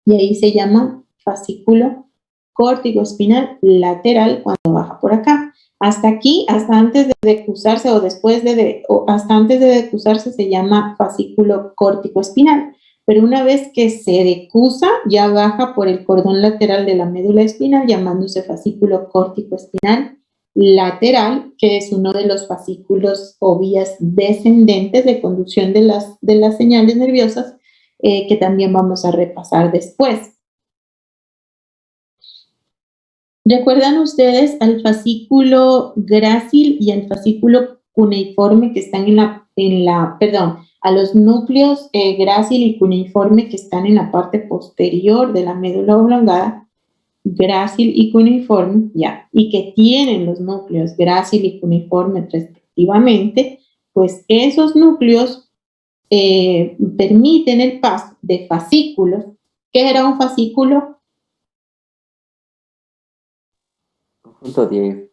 Y ahí se llama fascículo córtico-espinal lateral cuando baja por acá. Hasta aquí, hasta antes de decusarse hasta antes de decusarse se llama fascículo córtico-espinal. Pero una vez que se decusa, ya baja por el cordón lateral de la médula espinal, llamándose fascículo córtico-espinal lateral, que es uno de los fascículos o vías descendentes de conducción de las señales nerviosas, que también vamos a repasar después. ¿Recuerdan ustedes al fascículo grácil y al fascículo cuneiforme que están a los núcleos grácil y cuneiforme que están en la parte posterior de la médula oblongada? Grácil y cuneiforme, ya, y que tienen los núcleos grácil y cuneiforme respectivamente, pues esos núcleos permiten el paso de fascículos. ¿Qué era un fascículo? Conjunto de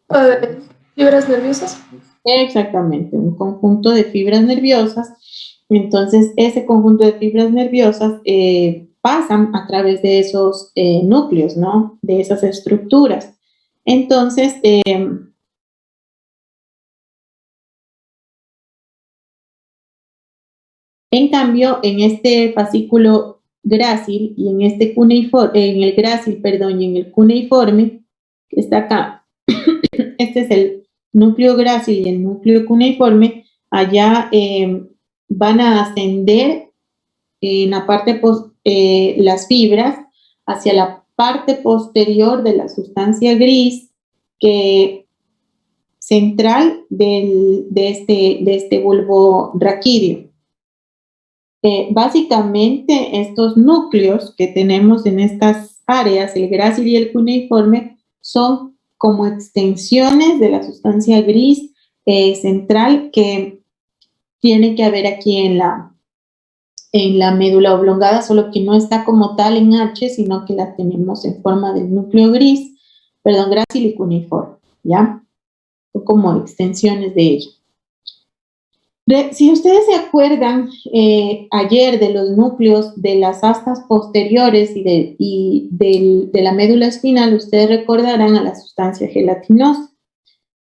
Fibras nerviosas. Exactamente, un conjunto de fibras nerviosas. Entonces, ese conjunto de fibras nerviosas pasan a través de esos núcleos, ¿no? De esas estructuras. Entonces, en cambio, en este fascículo grácil y en este cuneiforme, en el grácil, perdón, y en el cuneiforme, que está acá, este es el núcleo grácil y el núcleo cuneiforme, allá van a ascender en la parte las fibras hacia la parte posterior de la sustancia gris central de este bulbo raquídeo. Básicamente estos núcleos que tenemos en estas áreas, el grácil y el cuneiforme, son como extensiones de la sustancia gris central que tiene que haber aquí en la médula oblongada, solo que no está como tal en H, sino que la tenemos en forma del núcleo grácil y cuneiforme, ¿ya? Son como extensiones de ella. Si ustedes se acuerdan ayer de los núcleos de las astas posteriores y de la médula espinal, ustedes recordarán a la sustancia gelatinosa.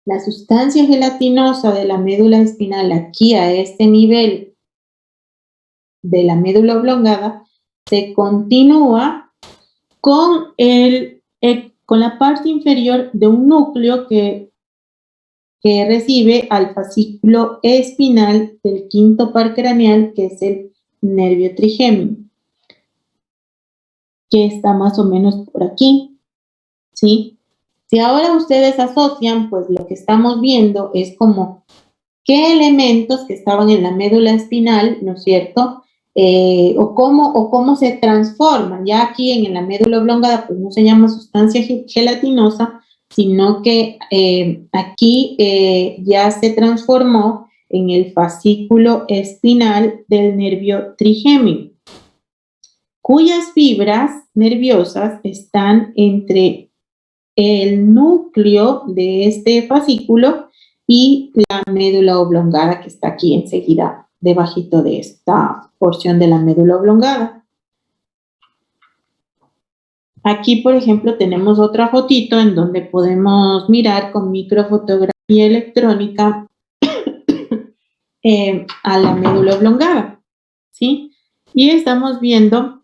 La sustancia gelatinosa de la médula espinal aquí a este nivel de la médula oblongada se continúa con la parte inferior de un núcleo que recibe al fascículo espinal del quinto par craneal, que es el nervio trigémino, que está más o menos por aquí, ¿sí? Si ahora ustedes asocian, pues lo que estamos viendo es como qué elementos que estaban en la médula espinal, ¿no es cierto?, o cómo se transforman. Ya aquí en la médula oblongada, pues no se llama sustancia gelatinosa, sino que aquí ya se transformó en el fascículo espinal del nervio trigémino, cuyas fibras nerviosas están entre el núcleo de este fascículo y la médula oblongada que está aquí enseguida, debajito de esta porción de la médula oblongada. Aquí, por ejemplo, tenemos otra fotito en donde podemos mirar con microfotografía electrónica a la médula oblongada, ¿sí? Y estamos viendo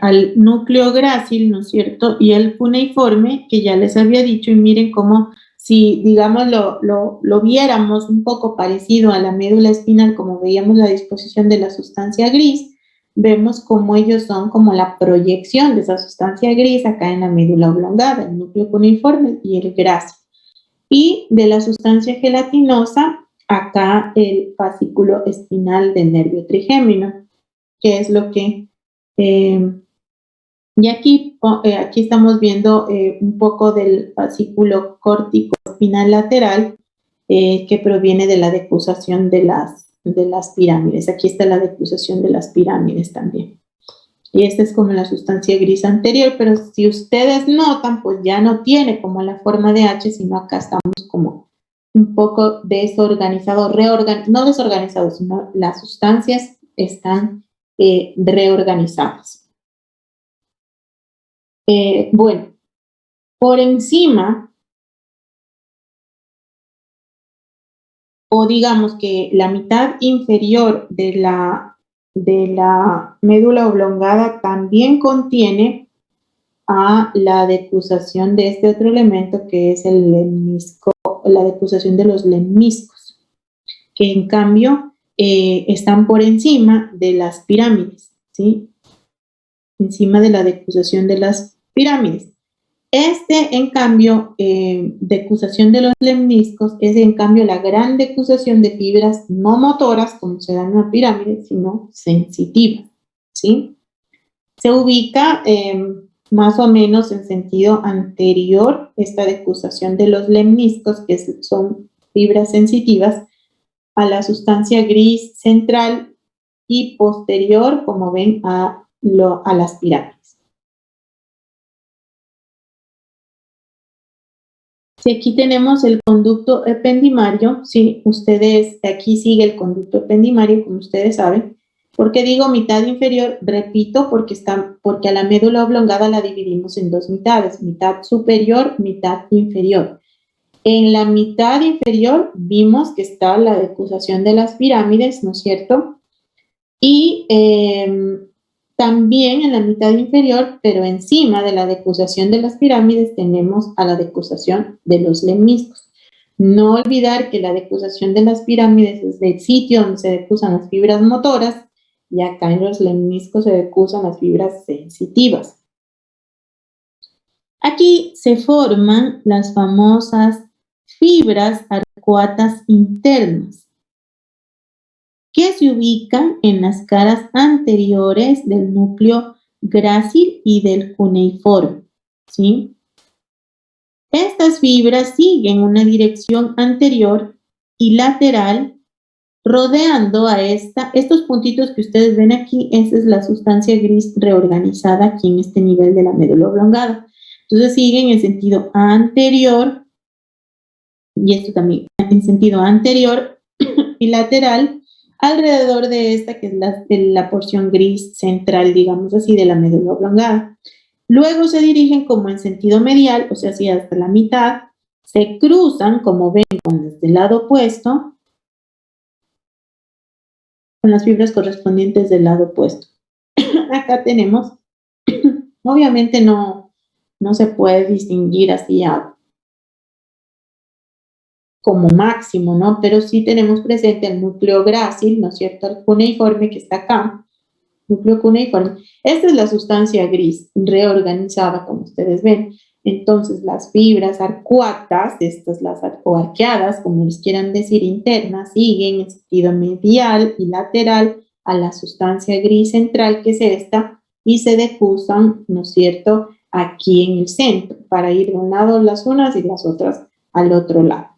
al núcleo grácil, ¿no es cierto? Y el cuneiforme, que ya les había dicho, y miren cómo, si digamos lo viéramos un poco parecido a la médula espinal, como veíamos la disposición de la sustancia gris, vemos cómo ellos son como la proyección de esa sustancia gris acá en la médula oblongada, el núcleo cuneiforme y el grácil. Y de la sustancia gelatinosa, acá el fascículo espinal del nervio trigémino, que es lo que... y aquí estamos viendo un poco del fascículo córtico espinal lateral que proviene de la decusación de las pirámides. Aquí está la decusación de las pirámides también. Y esta es como la sustancia gris anterior, pero si ustedes notan, pues ya no tiene como la forma de H, sino acá estamos como un poco desorganizado, no desorganizado, sino las sustancias están reorganizadas. Bueno, por encima, o digamos que la mitad inferior de la médula oblongada también contiene a la decusación de este otro elemento que es el lemnisco, la decusación de los lemniscos, que en cambio están por encima de las pirámides, ¿sí? Encima de la decusación de las pirámides. En cambio, decusación de los lemniscos es, en cambio, la gran decusación de fibras no motoras, como se da en una pirámide, sino sensitivas, ¿sí? Se ubica más o menos en sentido anterior esta decusación de los lemniscos, que son fibras sensitivas, a la sustancia gris central y posterior, como ven, a las pirámides. Si aquí tenemos el conducto ependimario, si ustedes, aquí sigue el conducto ependimario, como ustedes saben. ¿Por qué digo mitad inferior? Repito, porque a la médula oblongada la dividimos en dos mitades, mitad superior, mitad inferior. En la mitad inferior vimos que está la decusación de las pirámides, ¿no es cierto? Y también en la mitad inferior, pero encima de la decusación de las pirámides, tenemos a la decusación de los lemniscos. No olvidar que la decusación de las pirámides es el sitio donde se decusan las fibras motoras, y acá en los lemniscos se decusan las fibras sensitivas. Aquí se forman las famosas fibras arcuatas internas, que se ubican en las caras anteriores del núcleo grácil y del cuneiforme, ¿sí? Estas fibras siguen una dirección anterior y lateral, rodeando a estos puntitos que ustedes ven aquí. Esa es la sustancia gris reorganizada aquí en este nivel de la médula oblongada. Entonces siguen en sentido anterior, y esto también en sentido anterior y lateral, alrededor de esta, que es la porción gris central, digamos así, de la médula oblongada. Luego se dirigen como en sentido medial, o sea, así hasta la mitad, se cruzan, como ven, desde el lado opuesto, con las fibras correspondientes del lado opuesto. Acá tenemos, obviamente no se puede distinguir así como máximo, ¿no? Pero sí tenemos presente el núcleo grácil, ¿no es cierto? El cuneiforme que está acá, núcleo cuneiforme. Esta es la sustancia gris reorganizada, como ustedes ven. Entonces, las fibras arcuatas, o arqueadas, como les quieran decir, internas, siguen en sentido medial y lateral a la sustancia gris central, que es esta, y se decusan, ¿no es cierto?, aquí en el centro, para ir de un lado las unas y las otras al otro lado.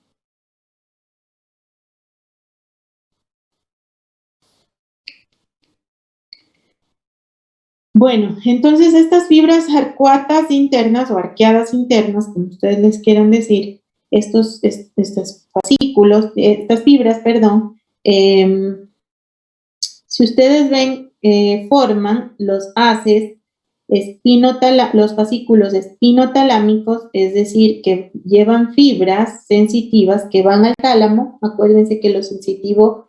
Bueno, entonces estas fibras arcuatas internas o arqueadas internas, como ustedes les quieran decir, estos fascículos, estas fibras, perdón, si ustedes ven, forman los haces los fascículos espinotalámicos, es decir, que llevan fibras sensitivas que van al tálamo. Acuérdense que lo sensitivo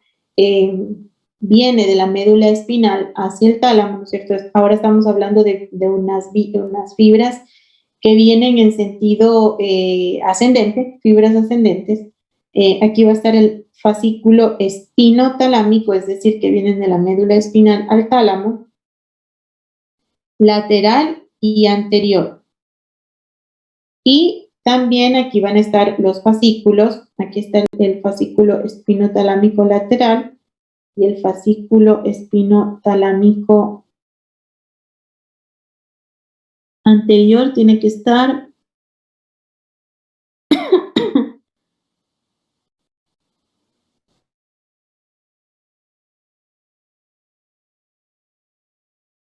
viene de la médula espinal hacia el tálamo, ¿no es cierto? Ahora estamos hablando de unas fibras que vienen en sentido ascendente, fibras ascendentes. Aquí va a estar el fascículo espinotalámico, es decir, que vienen de la médula espinal al tálamo, lateral y anterior. Y también aquí van a estar los fascículos. Aquí está el fascículo espinotalámico lateral y el fascículo espinotalámico anterior tiene que estar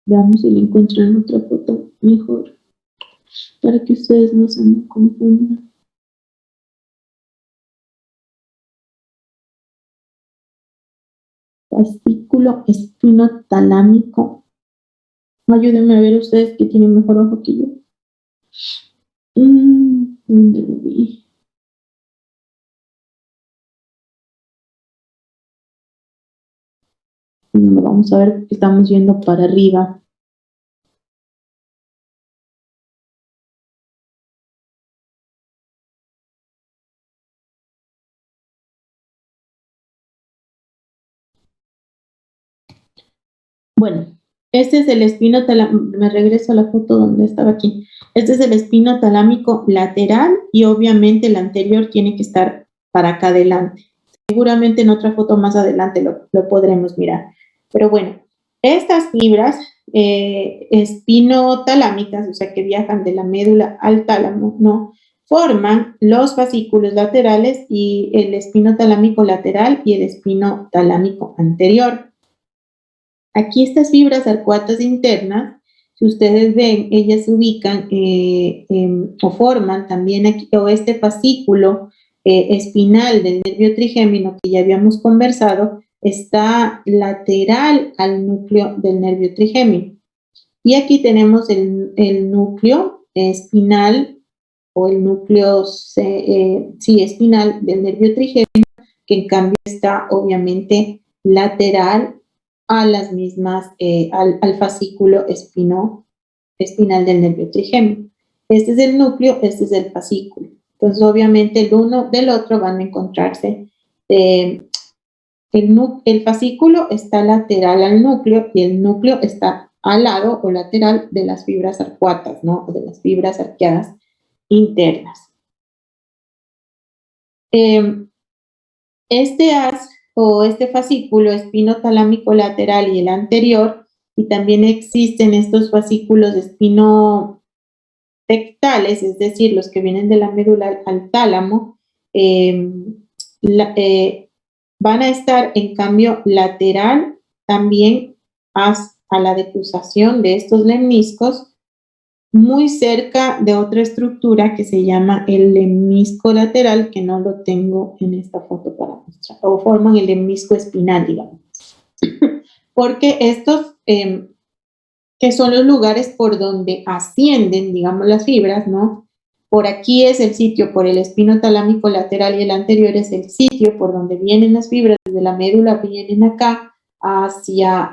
veamos si le encuentran otra foto mejor para que ustedes no se me confundan. Fascículo espinotalámico. Ayúdenme a ver ustedes que tienen mejor ojo que yo. ¿Dónde lo vi? No lo vamos a ver porque estamos yendo para arriba. Bueno, Este es el espino talámico, me regreso a la foto donde estaba aquí. Este es el espino talámico lateral y obviamente el anterior tiene que estar para acá adelante. Seguramente en otra foto más adelante lo podremos mirar. Pero bueno, estas fibras espinotalámicas, o sea, que viajan de la médula al tálamo, ¿no? Forman los fascículos laterales y el espino talámico lateral y el espino talámico anterior. Aquí estas fibras arcuatas internas, si ustedes ven, ellas se ubican o forman también aquí, o este fascículo espinal del nervio trigémino que ya habíamos conversado, está lateral al núcleo del nervio trigémino. Y aquí tenemos el núcleo espinal o el núcleo espinal del nervio trigémino, que en cambio está obviamente lateral a las mismas, al fascículo espinal del nervio trigémino. Este es el núcleo, este es el fascículo. Entonces, obviamente, el uno del otro van a encontrarse. El fascículo está lateral al núcleo y el núcleo está al lado o lateral de las fibras arcuatas, ¿no? De las fibras arqueadas internas. Este haz o este fascículo espinotalámico lateral y el anterior, y también existen estos fascículos espinotectales, es decir, los que vienen de la médula al tálamo, van a estar en cambio lateral también a la decusación de estos lemniscos, muy cerca de otra estructura que se llama el lemnisco lateral, que no lo tengo en esta foto para mostrar, o forman el lemnisco espinal, digamos. Porque estos, que son los lugares por donde ascienden, digamos, las fibras, ¿no? Por aquí es el sitio, por el espino talámico lateral y el anterior es el sitio por donde vienen las fibras, desde la médula vienen acá, hacia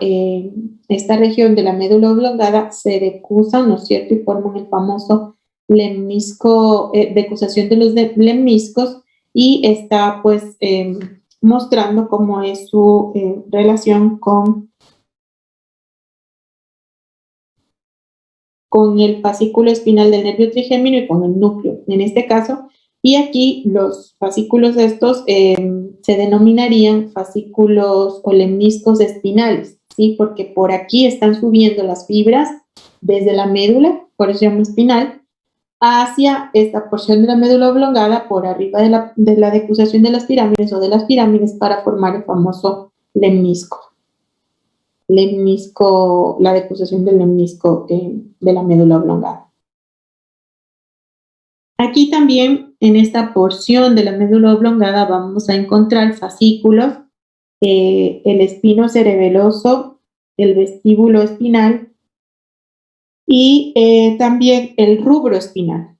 esta región de la médula oblongada, se decusan, ¿no es cierto? Y forman el famoso lemnisco, decusación de los lemniscos, y está pues mostrando cómo es su relación con el fascículo espinal del nervio trigémino y con el núcleo, en este caso. Y aquí los fascículos estos se denominarían fascículos o lemniscos espinales, ¿sí? Porque por aquí están subiendo las fibras desde la médula, por eso se llama espinal, hacia esta porción de la médula oblongada, por arriba de la decusación de las pirámides o de las pirámides, para formar el famoso lemnisco. La decusación del lemnisco de la médula oblongada. Aquí también, en esta porción de la médula oblongada, vamos a encontrar fascículos, el espino cerebeloso, el vestíbulo espinal y también el rubro espinal,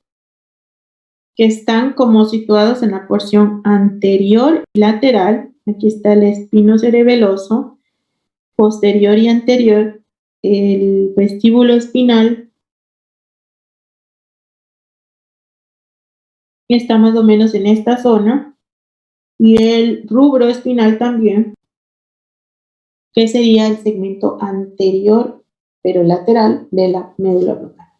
que están como situados en la porción anterior y lateral. Aquí está el espino cerebeloso, posterior y anterior, el vestíbulo espinal, que está más o menos en esta zona, y el rubro espinal también, que sería el segmento anterior, pero lateral, de la médula oblongada.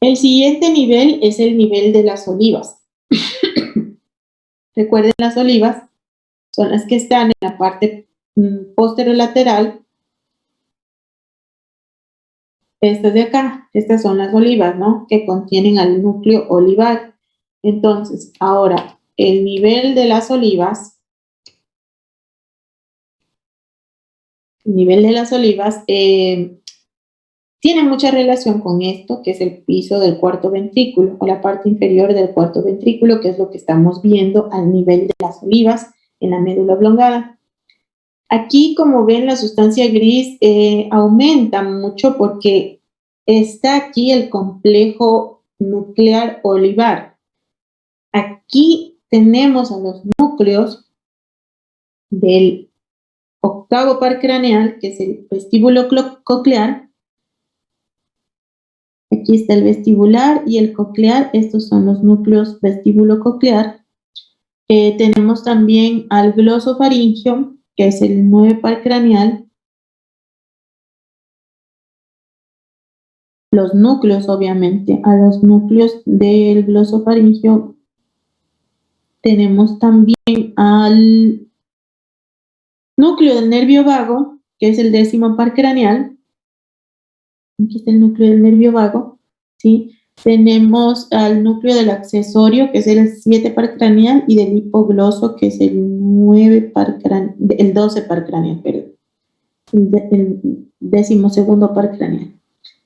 El siguiente nivel es el nivel de las olivas. Recuerden, las olivas son las que están en la parte posterolateral. Estas de acá, estas son las olivas, ¿no? Que contienen al núcleo olivar. Entonces, ahora, el nivel de las olivas, tiene mucha relación con esto, que es el piso del cuarto ventrículo, o la parte inferior del cuarto ventrículo, que es lo que estamos viendo al nivel de las olivas en la médula oblongada. Aquí, como ven, la sustancia gris aumenta mucho porque está aquí el complejo nuclear olivar. Aquí tenemos a los núcleos del octavo par craneal, que es el vestíbulo coclear. Aquí está el vestibular y el coclear. Estos son los núcleos vestíbulo coclear. Tenemos también al glosofaringio, que es el 9 par craneal, los núcleos, obviamente. A los núcleos del glosofaringio tenemos también al núcleo del nervio vago, que es el 10º par craneal. Aquí está el núcleo del nervio vago, ¿sí? Tenemos al núcleo del accesorio, que es el 7 par craneal, y del hipogloso, que es el 12 par craneal, perdón. El 12º par craneal.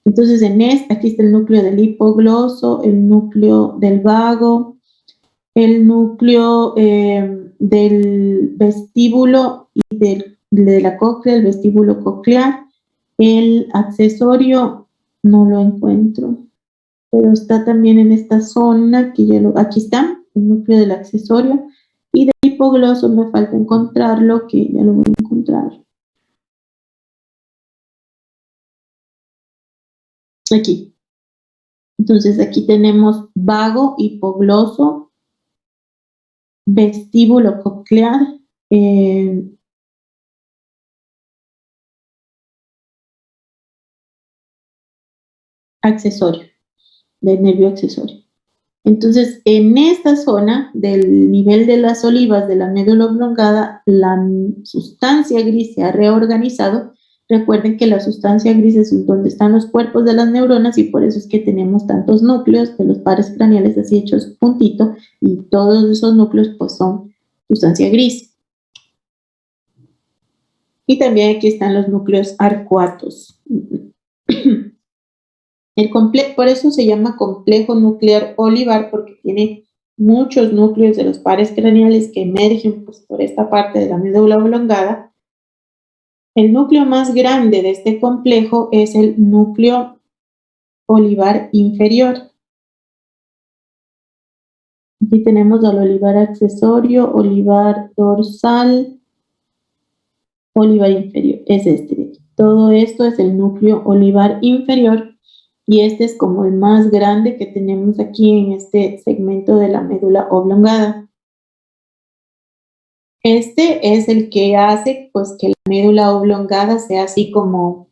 Entonces, aquí está el núcleo del hipogloso, el núcleo del vago, el núcleo del vestíbulo y de la cóclea, el vestíbulo coclear. El accesorio no lo encuentro, pero está también en esta zona, que aquí está, el núcleo del accesorio, y del hipogloso me falta encontrarlo, que ya lo voy a encontrar. Aquí. Entonces aquí tenemos vago, hipogloso, vestíbulo coclear, accesorio, del nervio accesorio. Entonces, en esta zona del nivel de las olivas de la médula oblongada, la sustancia gris se ha reorganizado. Recuerden que la sustancia gris es donde están los cuerpos de las neuronas y por eso es que tenemos tantos núcleos de los pares craneales así hechos puntito, y todos esos núcleos pues son sustancia gris. Y también aquí están los núcleos arcuatos. Por eso se llama complejo nuclear olivar, porque tiene muchos núcleos de los pares craneales que emergen pues, por esta parte de la médula oblongada. El núcleo más grande de este complejo es el núcleo olivar inferior. Aquí tenemos al olivar accesorio, olivar dorsal, olivar inferior. Es este de aquí. Todo esto es el núcleo olivar inferior. Y este es como el más grande que tenemos aquí en este segmento de la médula oblongada. Este es el que hace pues, que la médula oblongada sea así como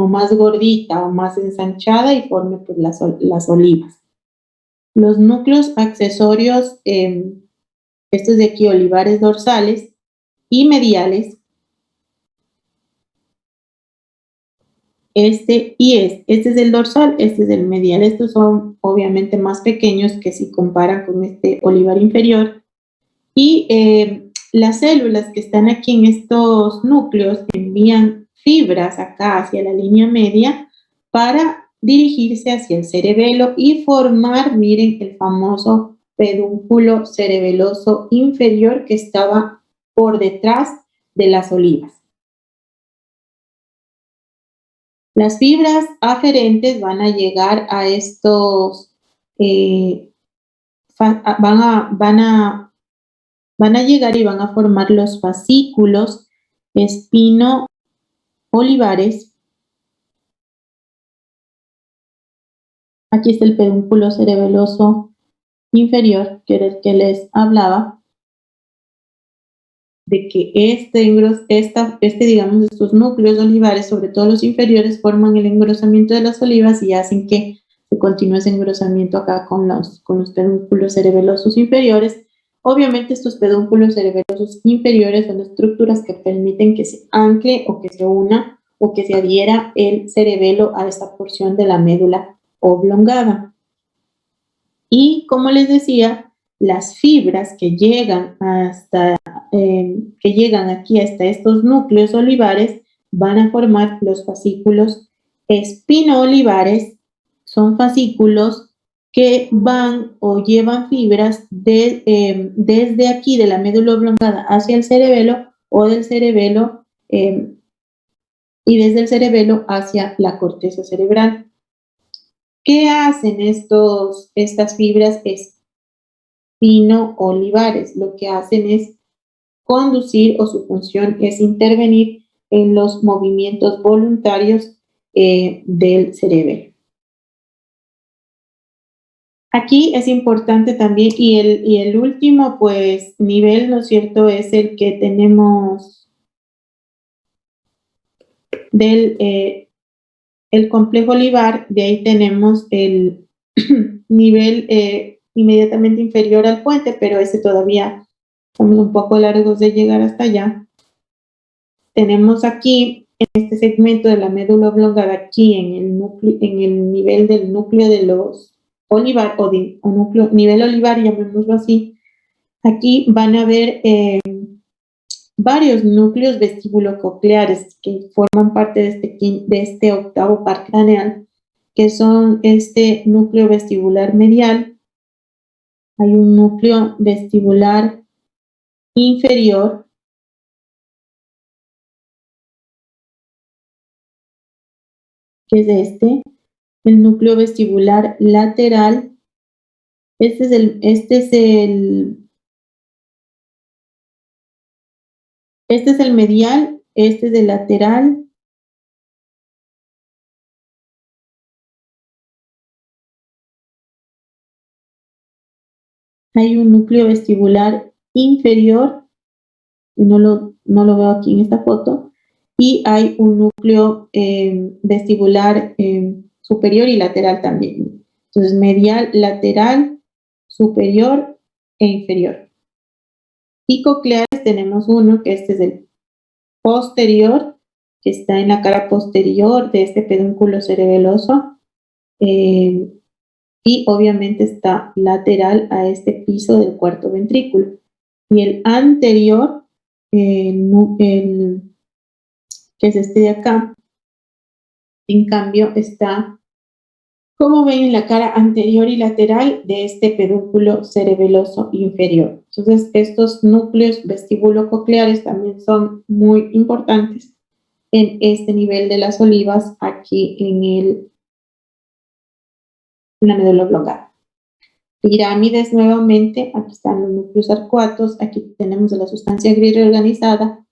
más gordita o más ensanchada y forme pues, las olivas. Los núcleos accesorios, estos de aquí, olivares dorsales y mediales, este es el dorsal, este es el medial. Estos son obviamente más pequeños que si comparan con este olivar inferior. Y las células que están aquí en estos núcleos envían fibras acá hacia la línea media para dirigirse hacia el cerebelo y formar, miren, el famoso pedúnculo cerebeloso inferior que estaba por detrás de las olivas. Las fibras aferentes van a llegar a estos, van a llegar y van a formar los fascículos espino-olivares. Aquí está el pedúnculo cerebeloso inferior, que era el que les hablaba, de que digamos, estos núcleos olivares, sobre todo los inferiores, forman el engrosamiento de las olivas y hacen que se continúe ese engrosamiento acá con los pedúnculos cerebelosos inferiores. Obviamente estos pedúnculos cerebelosos inferiores son estructuras que permiten que se ancle o que se una o que se adhiera el cerebelo a esta porción de la médula oblongada. Y como les decía, las fibras que llegan aquí hasta estos núcleos olivares van a formar los fascículos espino-olivares. Son fascículos que van o llevan fibras desde aquí de la médula oblongada hacia el cerebelo o del cerebelo y desde el cerebelo hacia la corteza cerebral. ¿Qué hacen estas fibras espino-olivares? Lo que hacen es conducir, o su función es intervenir en los movimientos voluntarios del cerebelo. Aquí es importante también, y el último pues nivel, ¿no es cierto?, es el que tenemos del el complejo olivar, de ahí tenemos el nivel inmediatamente inferior al puente, pero ese todavía estamos un poco largos de llegar hasta allá. Tenemos aquí, en este segmento de la médula oblongada, aquí en el núcleo, en el nivel del núcleo de los olivar, o núcleo, nivel olivar, llamémoslo así. Aquí van a ver varios núcleos vestíbulo-cocleares que forman parte de este octavo par craneal, que son este núcleo vestibular medial. Hay un núcleo vestibular inferior, que es el núcleo vestibular lateral. Este es el medial, este es el lateral. Hay un núcleo vestibular inferior, no lo veo aquí en esta foto, y hay un núcleo vestibular superior y lateral también. Entonces, medial, lateral, superior e inferior. Y cocleares tenemos uno, que este es el posterior, que está en la cara posterior de este pedúnculo cerebeloso, y obviamente está lateral a este piso del cuarto ventrículo. Y el anterior, que es este de acá, en cambio está, como ven, en la cara anterior y lateral de este pedúnculo cerebeloso inferior. Entonces, estos núcleos vestíbulo-cocleares también son muy importantes en este nivel de las olivas, aquí en la médula oblongada. Pirámides nuevamente, aquí están los núcleos arcuatos, aquí tenemos la sustancia gris reorganizada,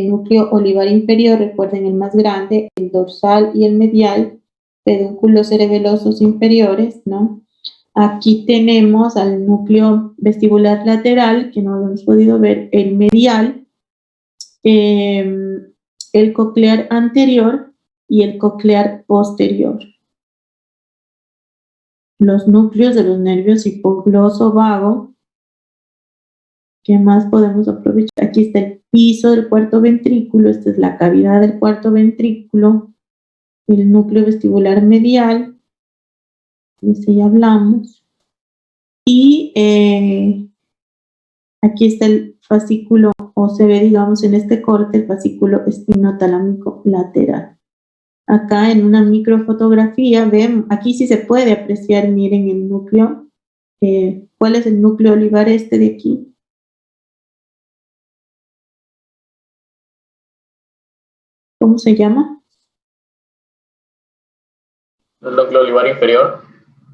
núcleo olivar inferior, recuerden el más grande, el dorsal y el medial, pedúnculos cerebelosos inferiores, ¿no? Aquí tenemos al núcleo vestibular lateral, que no lo hemos podido ver, el medial, el coclear anterior y el coclear posterior. Los núcleos de los nervios hipogloso vago. ¿Qué más podemos aprovechar? Aquí está el piso del cuarto ventrículo, esta es la cavidad del cuarto ventrículo, el núcleo vestibular medial, de ese ya hablamos, y aquí está el fascículo, o se ve, digamos, en este corte, el fascículo espinotalámico lateral. Acá en una microfotografía, ven, aquí sí se puede apreciar, miren el núcleo. ¿Cuál es el núcleo olivar de aquí? ¿Cómo se llama? El núcleo olivar inferior.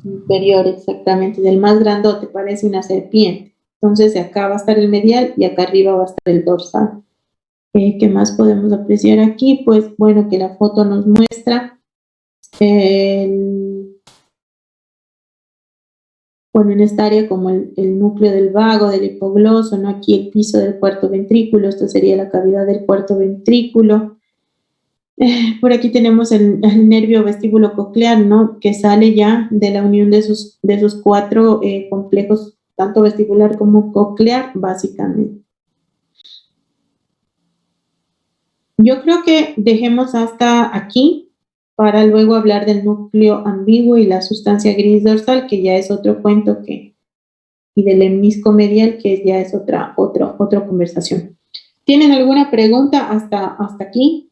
Inferior, exactamente, del más grandote, parece una serpiente. Entonces acá va a estar el medial y acá arriba va a estar el dorsal. ¿Qué más podemos apreciar aquí? Pues bueno, que la foto nos muestra bueno, en esta área como el núcleo del vago, del hipogloso, ¿no? Aquí el piso del cuarto ventrículo, esto sería la cavidad del cuarto ventrículo. Por aquí tenemos el nervio vestíbulo coclear, ¿no? Que sale ya de la unión de esos cuatro complejos, tanto vestibular como coclear, básicamente. Yo creo que dejemos hasta aquí para luego hablar del núcleo ambiguo y la sustancia gris dorsal, que ya es otro cuento y del lemnisco medial, que ya es otra conversación. ¿Tienen alguna pregunta hasta aquí?